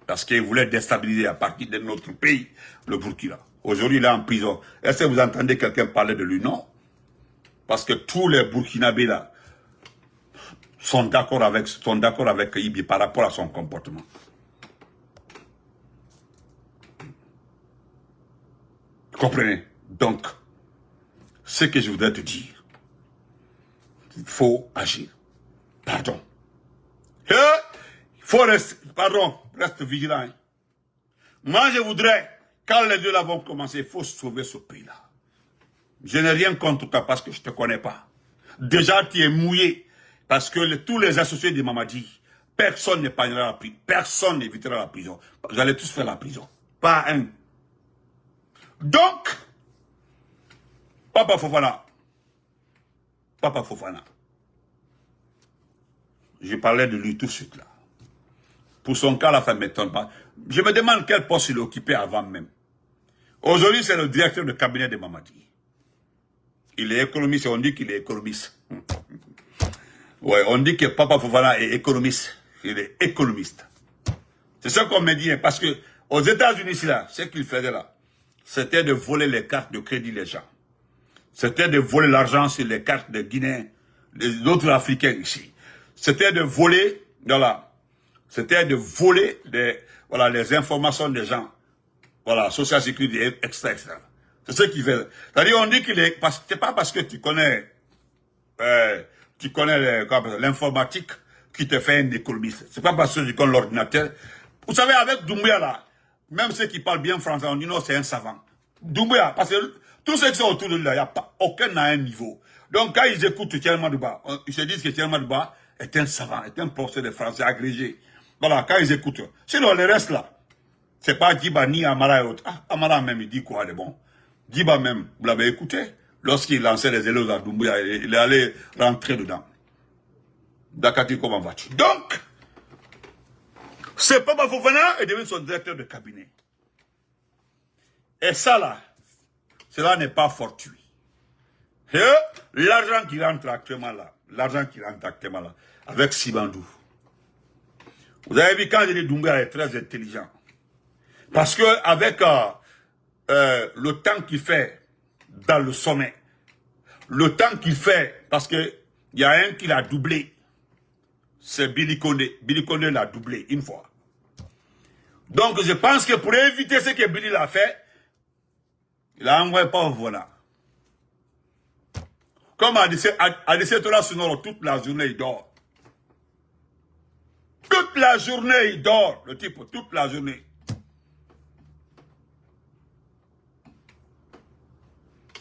Parce qu'il voulait déstabiliser à partir de notre pays, le Burkina. Aujourd'hui, il est en prison. Est-ce que vous entendez quelqu'un parler de lui? Non. Parce que tous les Burkinabés là sont d'accord avec Ibi par rapport à son comportement. Vous comprenez? Donc, ce que je voudrais te dire, il faut agir. Pardon. Il faut rester, reste vigilant. Hein. Moi, je voudrais, quand les deux là vont commencer, il faut sauver ce pays-là. Je n'ai rien contre toi parce que je ne te connais pas. Déjà, tu es mouillé. Parce que tous les associés de Mamadi, personne n'épargnera la prison. Personne n'évitera la prison. Vous allez tous faire la prison. Pas un. Donc, Papa Fofana. Je parlais de lui tout de suite là. Pour son cas, la femme ne m'étonne pas. Je me demande quel poste il occupait avant même. Aujourd'hui, c'est le directeur de cabinet de Mamadi. Il est économiste, on dit qu'il est économiste. Ouais, on dit que Papa Fofana est économiste. Il est économiste. C'est ça qu'on me dit, parce que aux États-Unis, ce qu'il faisait là, c'était de voler les cartes de crédit des gens. C'était de voler l'argent sur les cartes de Guinée, d'autres Africains ici. C'était de voler, voilà. C'était de voler les informations des gens. Voilà, social sécurité, etc. C'est ce qu'il fait. C'est-à-dire, on dit qu'il est, c'est pas parce que tu connais l'informatique qui te fait un économiste. C'est pas parce que tu connais l'ordinateur. Vous savez, avec Doumbouya là, même ceux qui parlent bien français, on dit non, c'est un savant. Doumbouya, parce que tous ceux qui sont autour de lui, il n'y a pas aucun à un niveau. Donc, quand ils écoutent Thierry Madouba, ils se disent que Thierry Madouba est un savant, est un professeur de français agrégé. Voilà, quand ils écoutent. Sinon, le reste là, c'est pas Djiba ni Amara et autres. Ah, Amara même, il dit quoi de bon? Djiba même, vous l'avez écouté? Lorsqu'il lançait les élèves à Doumbouya, il est allé rentrer dedans. Dakati, comment vas-tu? Donc, c'est Papa Fofana est devenu son directeur de cabinet. Et ça là, cela n'est pas fortuit. L'argent qui rentre actuellement là, avec Sibandou. Vous avez vu quand je dis Doumbouya est très intelligent. Parce que avec le temps qu'il fait dans le sommet, le temps qu'il fait, parce que il y a un qui l'a doublé, c'est Billy Condé. Billy Condé l'a doublé une fois. Donc je pense que pour éviter ce que Billy l'a fait, il a envoyé pas voilà. Comme Adissé Tola Sonoro, toute la journée il dort. Toute la journée il dort, le type, toute la journée.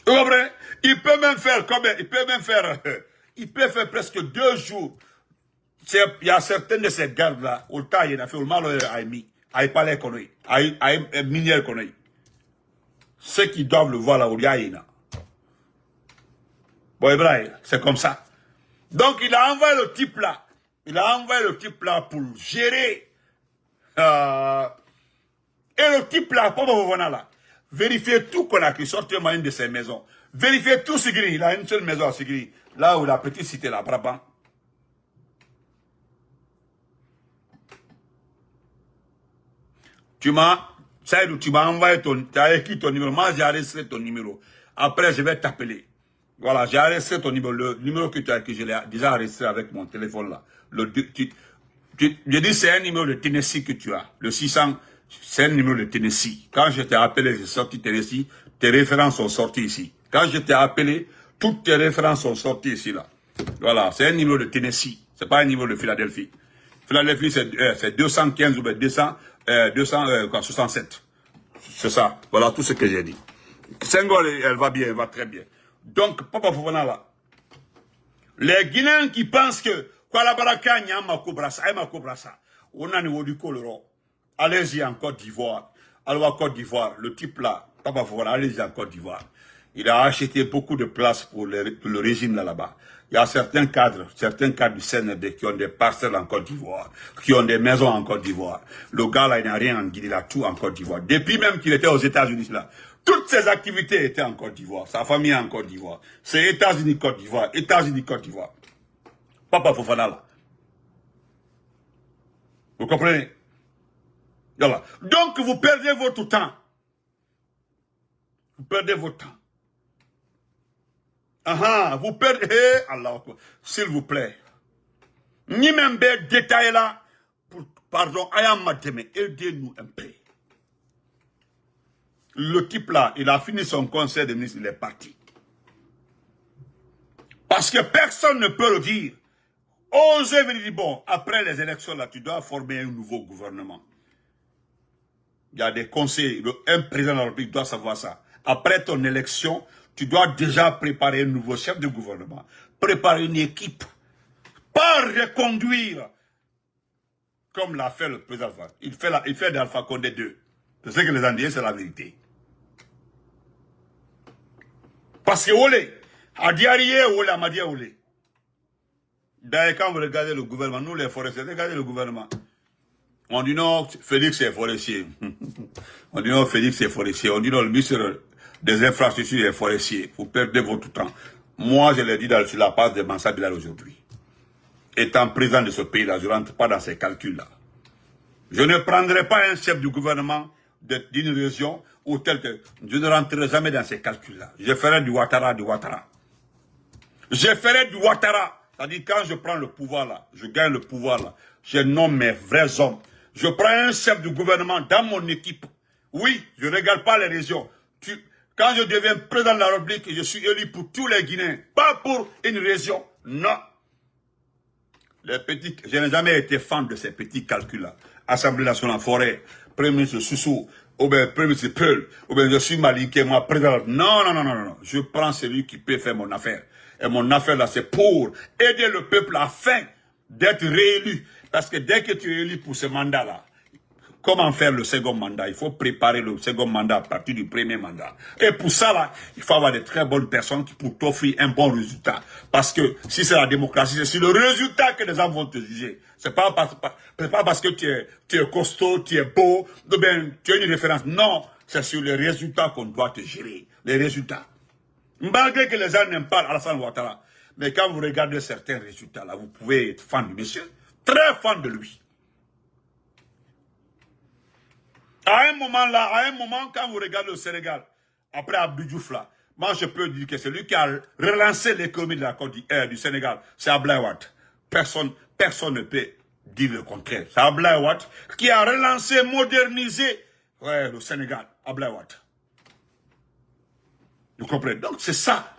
Vous comprenez? Il peut même faire combien? Il peut faire presque 2 jours. Il y a certaines de ces gardes-là, au temps, il a fait le mal à Aimi. Aïe palais konoi. Aïe minière konoi. Ceux qui doivent le voir là, où il y a une. Bon, Ibrahim, c'est comme ça. Donc, il a envoyé le type là. Il a envoyé le type là pour gérer. Et le type là, pas bon, là. Vérifiez tout qu'on a qui sorti une de ses maisons. Vérifiez tout Sigiri. Il a une seule maison à Sigiri. Là où la petite cité là, Brabant. Tu m'as envoyé tu as écrit ton numéro. Moi, j'ai enregistré ton numéro. Après, je vais t'appeler. Voilà, j'ai enregistré ton numéro. Le numéro que tu as écrit, je l'ai déjà enregistré avec mon téléphone là. Je dis, c'est un numéro de Tennessee que tu as. Le 600, c'est un numéro de Tennessee. Quand je t'ai appelé, j'ai sorti Tennessee. Tes références sont sorties ici. Quand je t'ai appelé, toutes tes références sont sorties ici là. Voilà, c'est un numéro de Tennessee. C'est pas un numéro de Philadelphie. Philadelphie, c'est 215 ou 267. C'est ça. Voilà tout ce que j'ai dit. Senghor, elle va bien, elle va très bien. Donc, Papa Fofana là. Les Guinéens qui pensent que Kuala Baraka Nyama Kobrasa, on a niveau du Coloro. Allez-y en Côte d'Ivoire. Alors en Côte d'Ivoire, le type là, Papa Fofana, allez-y en Côte d'Ivoire. Il a acheté beaucoup de places pour le régime là-bas. Il y a certains cadres du CND qui ont des parcelles en Côte d'Ivoire, qui ont des maisons en Côte d'Ivoire. Le gars là, il n'a rien en Guinée, il a tout en Côte d'Ivoire. Depuis même qu'il était aux États-Unis là, toutes ses activités étaient en Côte d'Ivoire. Sa famille est en Côte d'Ivoire. C'est États-Unis, Côte d'Ivoire. États-Unis, Côte d'Ivoire. Papa Fofana là. Vous comprenez? Voilà. Donc vous perdez votre temps. Vous perdez votre temps. Vous perdez, Allah, s'il vous plaît. Ni même des détails là, pardon, ayam mateme, aidez-nous un peu. Le type là, il a fini son conseil de ministre, il est parti. Parce que personne ne peut le dire. Osez venir dire, bon, après les élections là, tu dois former un nouveau gouvernement. Il y a des conseils, un président de la République doit savoir ça. Après ton élection, tu dois déjà préparer un nouveau chef de gouvernement. Préparer une équipe. Pas reconduire. Comme l'a fait le président Alpha. Il fait d'Alpha Condé 2. C'est ce que les Andiens, c'est la vérité. Parce que Olé, a diarié Olé, a dit Olé. D'ailleurs, quand vous regardez le gouvernement, nous les forestiers, regardez le gouvernement. On dit non, Félix est forestier. On dit non, Félix est forestier. On dit non, le ministre des infrastructures est forestier. Vous perdez votre temps. Moi, je l'ai dit sur la base de Mansa Bilal aujourd'hui. Étant président de ce pays-là, je ne rentre pas dans ces calculs-là. Je ne prendrai pas un chef du gouvernement d'une région ou tel que... Je ne rentrerai jamais dans ces calculs-là. Je ferai du Ouattara. Je ferai du Ouattara. C'est-à-dire, quand je prends le pouvoir là, je gagne le pouvoir là, je nomme mes vrais hommes. Je prends un chef du gouvernement dans mon équipe. Oui, je ne regarde pas les régions. Quand je deviens président de la République, je suis élu pour tous les Guinéens, pas pour une région. Non. Je n'ai jamais été fan de ces petits calculs-là. Assemblée nationale forêt, Premier ministre Soussou, ou bien Premier ministre Peul, ou bien je suis Maliké, moi président. Non. Je prends celui qui peut faire mon affaire. Et mon affaire là, c'est pour aider le peuple afin d'être réélu. Parce que dès que tu es élu pour ce mandat-là, comment faire le second mandat? Il faut préparer le second mandat à partir du premier mandat. Et pour ça, là, il faut avoir de très bonnes personnes pour t'offrir un bon résultat. Parce que si c'est la démocratie, c'est sur le résultat que les gens vont te juger. C'est pas parce que tu es costaud, tu es beau, ou bien tu as une référence. Non, c'est sur les résultats qu'on doit te gérer. Les résultats. Malgré que les gens n'aiment pas Alassane Ouattara. Mais quand vous regardez certains résultats, là, vous pouvez être fan du monsieur. Très fan de lui. À un moment, quand vous regardez le Sénégal, après Abdou Diouf là, moi je peux dire que c'est lui qui a relancé l'économie de la Côte du Sénégal. C'est Abdoulaye Wade. Personne ne peut dire le contraire. C'est Abdoulaye Wade qui a relancé, modernisé le Sénégal. Abdoulaye Wade. Vous comprenez? Donc c'est ça.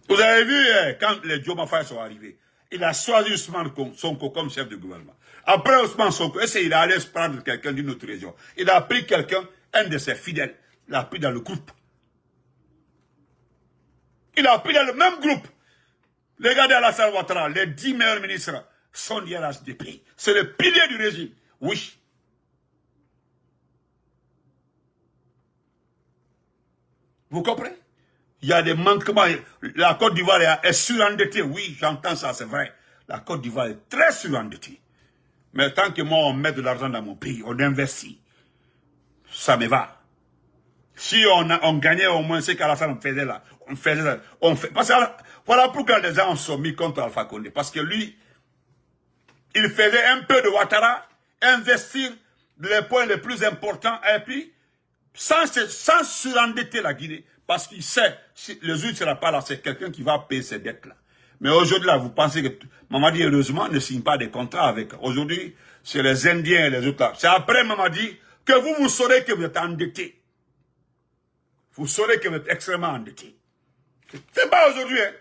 Vous avez vu quand les Diomaye sont arrivés, il a choisi Ousmane Sonko comme chef de gouvernement. Après Ousmane Sonko, il a allé se prendre quelqu'un d'une autre région. Il a pris quelqu'un, un de ses fidèles, il l'a pris dans le groupe. Il a pris dans le même groupe. Regardez Alassane Ouattara, les 10 meilleurs ministres sont liés à la SDP. C'est le pilier du régime. Oui. Vous comprenez? Il y a des manquements. La Côte d'Ivoire est surendettée. Oui, j'entends ça, c'est vrai. La Côte d'Ivoire est très surendettée. Mais tant que moi, on met de l'argent dans mon pays, on investit, ça me va. Si on gagnait au moins ce qu'Alassane faisait là, on fait. Parce que voilà pourquoi les gens sont mis contre Alpha Condé. Parce que lui, il faisait un peu de Ouattara, investir les points les plus importants, et puis, sans surendetter la Guinée. Parce qu'il sait, si le jour ne sera pas là, c'est quelqu'un qui va payer ses dettes là. Mais aujourd'hui, là, vous pensez que Mamadi, heureusement, ne signe pas des contrats avec. Aujourd'hui, c'est les Indiens et les autres là. C'est après Mamadi que vous saurez que vous êtes endetté. Vous saurez que vous êtes extrêmement endetté. C'est pas aujourd'hui, hein.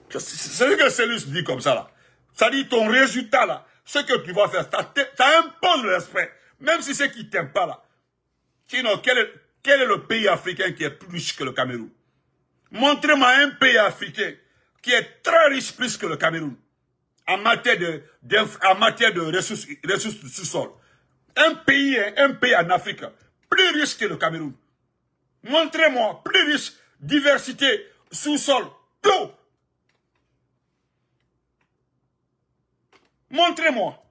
C'est ce que Célus dit comme ça là. Ça dit ton résultat là, ce que tu vas faire, ça impose le respect. Même si c'est qui t'aiment pas là. Sinon, quel est le pays africain qui est plus riche que le Cameroun? Montrez-moi un pays africain qui est très riche plus que le Cameroun en matière de ressources du sous-sol. Un pays en Afrique plus riche que le Cameroun. Montrez-moi plus riche, diversité, sous-sol, tout. Montrez-moi.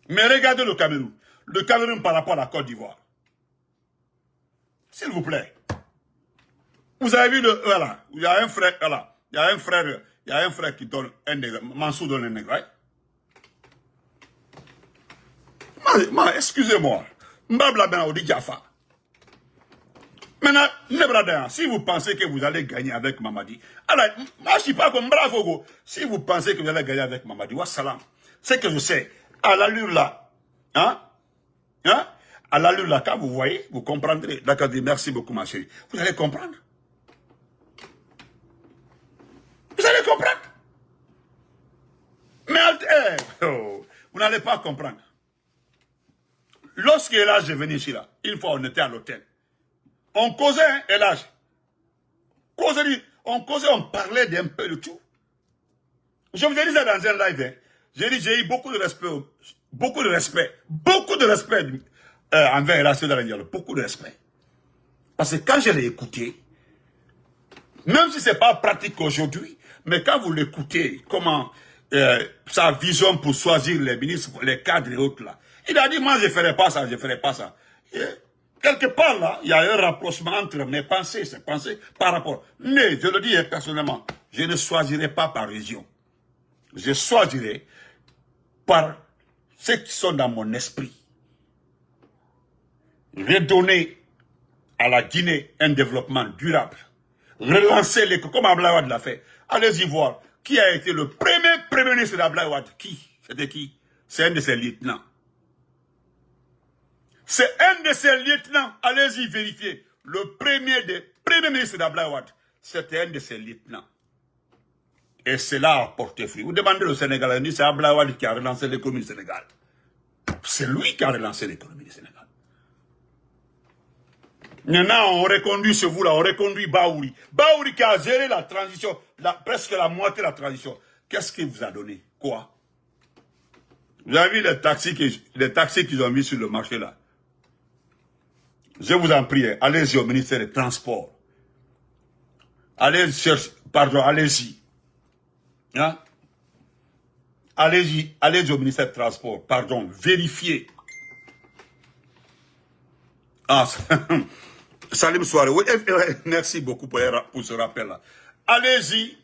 Mais regardez le Cameroun. Le Cameroun par rapport à la Côte d'Ivoire. S'il vous plaît. Vous avez vu voilà, il y a un frère, voilà, il y a un frère qui donne un exemple. Mansour donne un exemple, right? Excusez-moi. Mbabla ben Odi Jaffa. Maintenant, si vous pensez que vous allez gagner avec Mamadi, alors, moi je ne suis pas comme bravo. Si vous pensez que vous allez gagner avec Mamadi, wassalam. C'est que je sais, à l'allure là, à l'allure là, quand vous voyez, vous comprendrez. D'accord, merci beaucoup ma chérie. Vous allez comprendre. Vous allez comprendre. Mais vous n'allez pas comprendre. Lorsque Elage est venu ici là, une fois on était à l'hôtel, on causait, Elage. On parlait d'un peu de tout. Je vous ai dit ça dans un live. J'ai eu beaucoup de respect envers Elage Diallo, beaucoup de respect. Parce que quand je l'ai écouté, même si ce n'est pas pratique aujourd'hui, mais quand vous l'écoutez, comment sa vision pour choisir les ministres, les cadres et autres là, il a dit, moi je ne ferai pas ça, je ne ferai pas ça. Et, quelque part là, il y a un rapprochement entre mes pensées, ces pensées, par rapport. Mais, je le dis personnellement, je ne choisirai pas par région. Je choisirai par ceux qui sont dans mon esprit. Redonner à la Guinée un développement durable. Relancer les... Comme Abdoulaye Wade l'a fait. Allez-y voir. Qui a été le premier ministre d'Abdoulaye Wade? Qui? C'était qui? C'est un de ses lieutenants. C'est un de ses lieutenants. Allez-y vérifier. Le premier ministre d'Abdoulaye Wade, c'était un de ses lieutenants. Et cela a porté fruit. Vous demandez au Sénégal, c'est Abdoulaye Wade qui a relancé l'économie du Sénégal. C'est lui qui a relancé l'économie du Sénégal. Maintenant, on reconduit ce vous-là, on reconduit Baouri. Baouri qui a géré la transition, presque la moitié de la transition. Qu'est-ce qu'il vous a donné? Quoi? Vous avez vu les taxis qu'ils ont mis sur le marché là? Je vous en prie, allez-y au ministère des Transports. Allez-y. Hein? Allez-y au ministère des Transports, vérifiez. Ah, Salim Souare, oui, merci beaucoup pour ce rappel-là. Allez-y.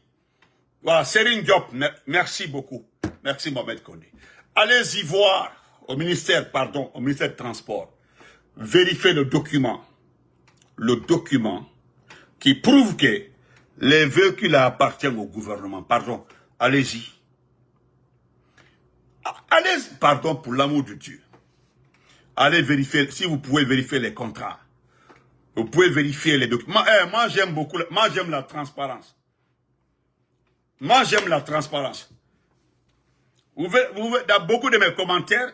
Voilà, Serine Diop, merci beaucoup. Merci Mohamed Kondé. Allez-y voir au ministère des Transports. Vérifiez le document qui prouve que les véhicules appartiennent au gouvernement. Allez-y. Allez-y, pour l'amour de Dieu. Allez vérifier, si vous pouvez vérifier les contrats. Vous pouvez vérifier les documents. Moi, j'aime beaucoup, moi, j'aime la transparence. Vous verrez, dans beaucoup de mes commentaires,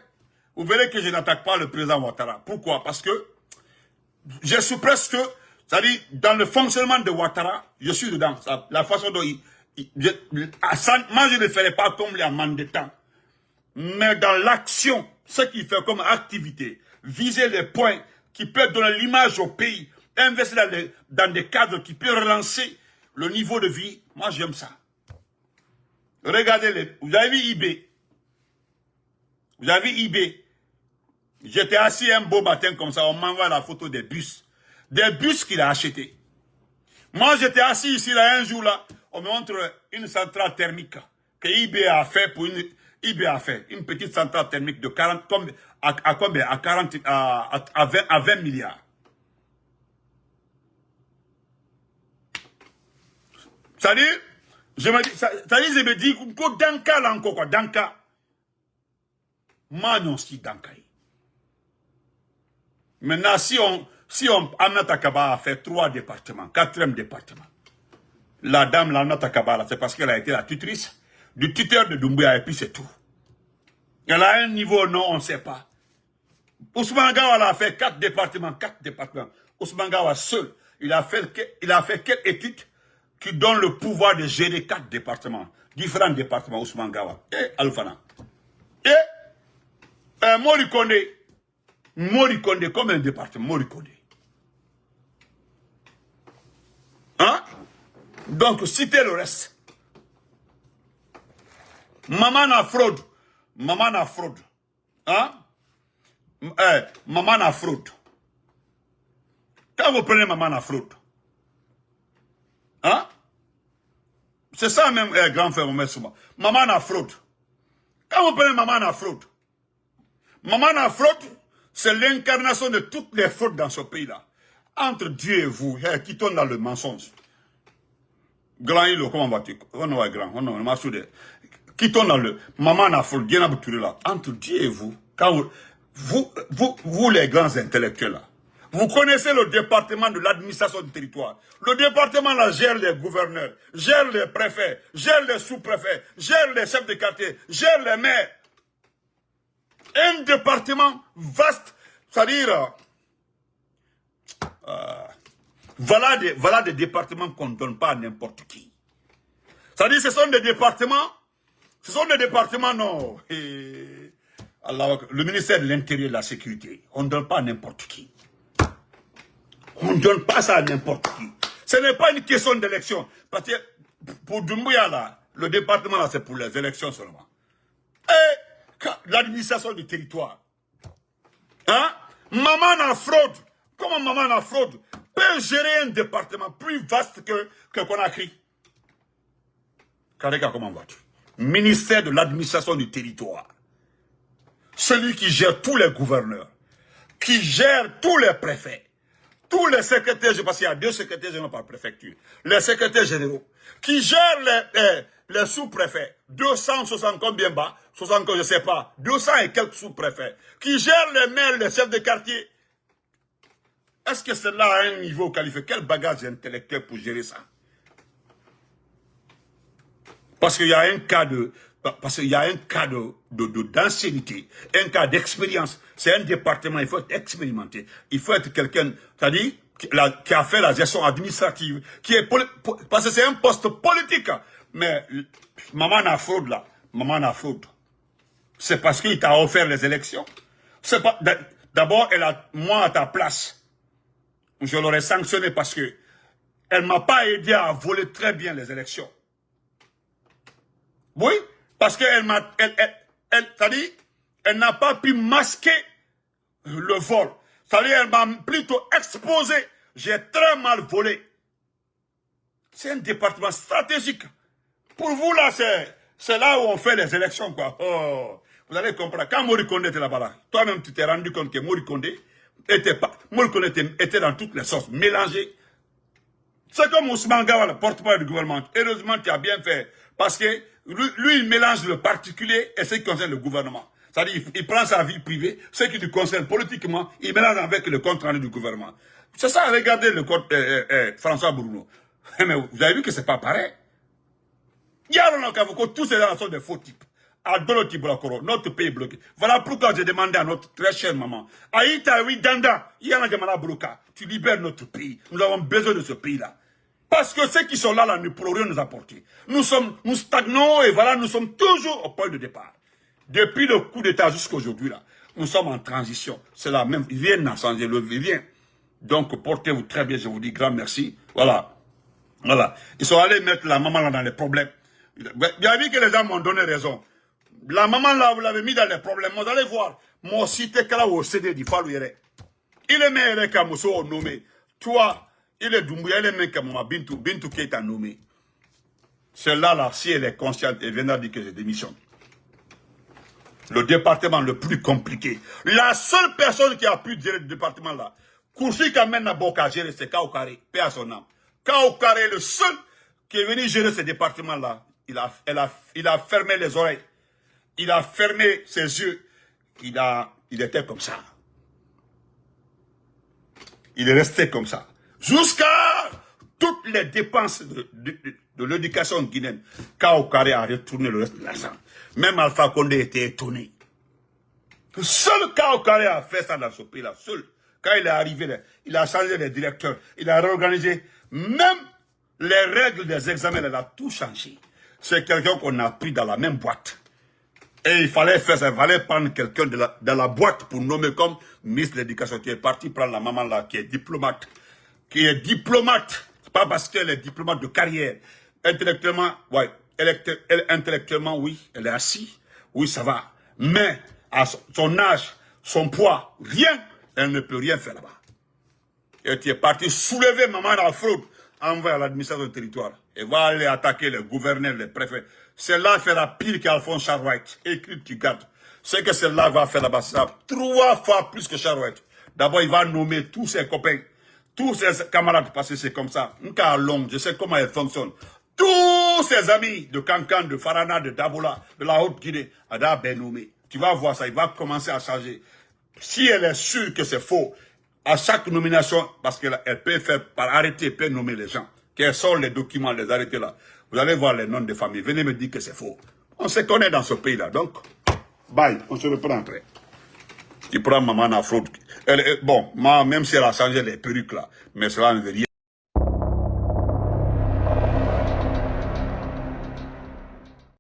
vous verrez que je n'attaque pas le président Ouattara. Pourquoi? Parce que je suis presque, c'est-à-dire, dans le fonctionnement de Ouattara, je suis dedans. La façon dont moi, je ne ferai pas comme les amants de temps. Mais dans l'action, ce qu'il fait comme activité, viser les points qui peuvent donner l'image au pays, investir dans des cadres qui peuvent relancer le niveau de vie. Moi, j'aime ça. Regardez, vous avez vu eBay. Vous avez vu eBay. J'étais assis un beau matin comme ça, on m'envoie la photo des bus. Des bus qu'il a achetés. Moi, j'étais assis ici là un jour là, on me montre une centrale thermique que eBay a fait pour une petite centrale thermique de 40, à combien? À 20 milliards. C'est-à-dire, je me dis, dans le cas là encore, quoi, dans le cas, moi non, si dans le cas. Maintenant, si Amna Takaba a fait 3 départements, 4e département, la dame, Amna Takaba, c'est parce qu'elle a été la tutrice du tuteur de Doumbouya et puis c'est tout. Elle a un niveau, non, on ne sait pas. Ousmane Gawala a fait 4 départements. Ousmane Gawala seul, il a fait quelle étude qui donne le pouvoir de gérer 4 départements, différents départements, Ousmane Gawala et Alfana. Et Morikonde, comme un département, Morikonde. Hein? Donc, citez le reste. Maman a fraude. Hein? Maman a fraude. Quand vous prenez maman a fraude, hein? C'est ça même, grand frère, maman a fraude. Quand vous prenez maman a fraude, c'est l'incarnation de toutes les fraudes dans ce pays-là. Entre Dieu et vous, qui tourne dans le mensonge. Grand Hilo, comment vas-tu? On est grand, on m'a soudé. Qui tourne dans le maman a fraude, bien habitué là. Entre Dieu et vous, quand vous les grands intellectuels là, vous connaissez le département de l'administration du territoire. Le département là gère les gouverneurs, gère les préfets, gère les sous-préfets, gère les chefs de quartier, gère les maires. Un département vaste, c'est-à-dire, voilà des départements qu'on ne donne pas à n'importe qui. C'est-à-dire, ce sont des départements, non. Le ministère de l'Intérieur et de la Sécurité, on ne donne pas à n'importe qui. On ne donne pas ça à n'importe qui. Ce n'est pas une question d'élection. Parce que pour Doumbouya, là, le département, là, c'est pour les élections seulement. Et l'administration du territoire. Hein? Maman a fraude. Comment maman a fraude peut gérer un département plus vaste que Conakry? Kareka, comment vas-tu? Ministère de l'administration du territoire. Celui qui gère tous les gouverneurs, qui gère tous les préfets, tous les secrétaires, je pense qu'il y a 2 secrétaires généraux par préfecture, les secrétaires généraux, qui gèrent les sous-préfets, 260 combien bas, 60 je ne sais pas, 200 et quelques sous-préfets, qui gèrent les maires, les chefs de quartier. Est-ce que c'est là à un niveau qualifié? Quel bagage intellectuel pour gérer ça? Parce qu'il y a un cas d'ancienneté, un cas d'expérience. C'est un département, il faut être expérimenté. Il faut être quelqu'un, c'est-à-dire, qui a fait la gestion administrative, parce que c'est un poste politique. Mais, maman a fraude là. Maman a fraude. C'est parce qu'il t'a offert les élections. C'est pas, d'abord, moi à ta place, je l'aurais sanctionné parce que elle m'a pas aidé à voler très bien les élections. Oui, parce qu'elle c'est-à-dire, elle n'a pas pu masquer le vol. C'est-à-dire, elle m'a plutôt exposé. J'ai très mal volé. C'est un département stratégique. Pour vous, là, c'est là où on fait les élections, quoi. Oh, vous allez comprendre. Quand Morikonde était là-bas, toi-même, tu t'es rendu compte que Morikonde était dans toutes les sauces, mélangé. C'est comme Ousmane Gawala, porte-parole du gouvernement. Heureusement, tu as bien fait. Parce que lui, il mélange le particulier et ce qui concerne le gouvernement. C'est-à-dire, il prend sa vie privée, ce qui lui concerne politiquement, il mélange avec le compte rendu du gouvernement. C'est ça, regardez le compte François Bruno. Mais vous avez vu que c'est pas pareil. Il y a un Kavoko, tous ces gens sont des faux types. À Doloti Blakoro, notre pays est bloqué. Voilà pourquoi j'ai demandé à notre très chère maman, Aïta, oui, Danda, il y a un Jamala Bloka, tu libères notre pays. Nous avons besoin de ce pays-là. Parce que ceux qui sont là, ne pourront rien nous apporter. Nous stagnons et voilà, nous sommes toujours au point de départ. Depuis le coup d'État jusqu'à aujourd'hui, là. Nous sommes en transition. C'est la même. Rien n'a changé, rien. Donc, portez-vous très bien, je vous dis grand merci. Voilà. Voilà. Ils sont allés mettre la maman là dans les problèmes. Il a vu que les gens m'ont donné raison. La maman là, vous l'avez mis dans les problèmes. Vous allez voir. Moi, si t'es là au CD du Fallou Yere. Il est meilleur qu'à Mousso nommé. Toi, il est Doumbouya, il est meilleur qu'à Maman Bintou. Bintou qui est nommé. Celle-là, là, si elle est consciente, elle viendra dire que je démissionne. Le département le plus compliqué. La seule personne qui a pu gérer le département là, Koursi Kamen n'a pas gérer, c'est Kaokare, paix à son âme. Kaokare est le seul qui est venu gérer ce département là. Il a fermé les oreilles. Il a fermé ses yeux. Il était comme ça. Il est resté comme ça. Jusqu'à toutes les dépenses de l'éducation guinéenne. Kaokare a retourné le reste de l'argent. Même Alpha Condé était étonné. Seul Kaokare a fait ça dans ce pays-là. Seul. Quand il est arrivé, il a changé les directeurs. Il a réorganisé. Même les règles des examens, il a tout changé. C'est quelqu'un qu'on a pris dans la même boîte. Et il fallait faire ça. Il fallait prendre quelqu'un dans la boîte pour nommer comme ministre de l'Éducation qui est parti prendre la maman là, qui est diplomate. C'est pas parce qu'elle est diplomate de carrière. Intellectuellement, ouais. Intellectuellement, oui, elle est assise. Oui, ça va. Mais, à son âge, son poids, rien, elle ne peut rien faire là-bas. Et tu es parti soulever maman dans la fraude envers l'administration du territoire. Et va aller attaquer les gouverneurs, les préfets. Celle-là fera pire qu'Alphonse Charwright. Écrit, tu gardes. Ce que celle-là va faire là-bas, c'est 3 fois plus que Charwright. D'abord, il va nommer tous ses copains, tous ses camarades, parce que c'est comme ça. Nka Long, je sais comment elle fonctionne. Tous ses amis de Kankan, de Farana, de Dabola, de la Haute-Guinée, Ada Ben nommé. Tu vas voir ça, il va commencer à changer. Si elle est sûre que c'est faux, à chaque nomination, parce qu'elle peut faire par arrêter, elle peut nommer les gens. Quels sont les documents, les arrêtés là? Vous allez voir les noms de famille. Venez me dire que c'est faux. On se connaît dans ce pays-là. Donc, bye, on se reprend après. Tu prends maman à fraude. Bon, même si elle a changé les perruques là, mais cela ne veut rien.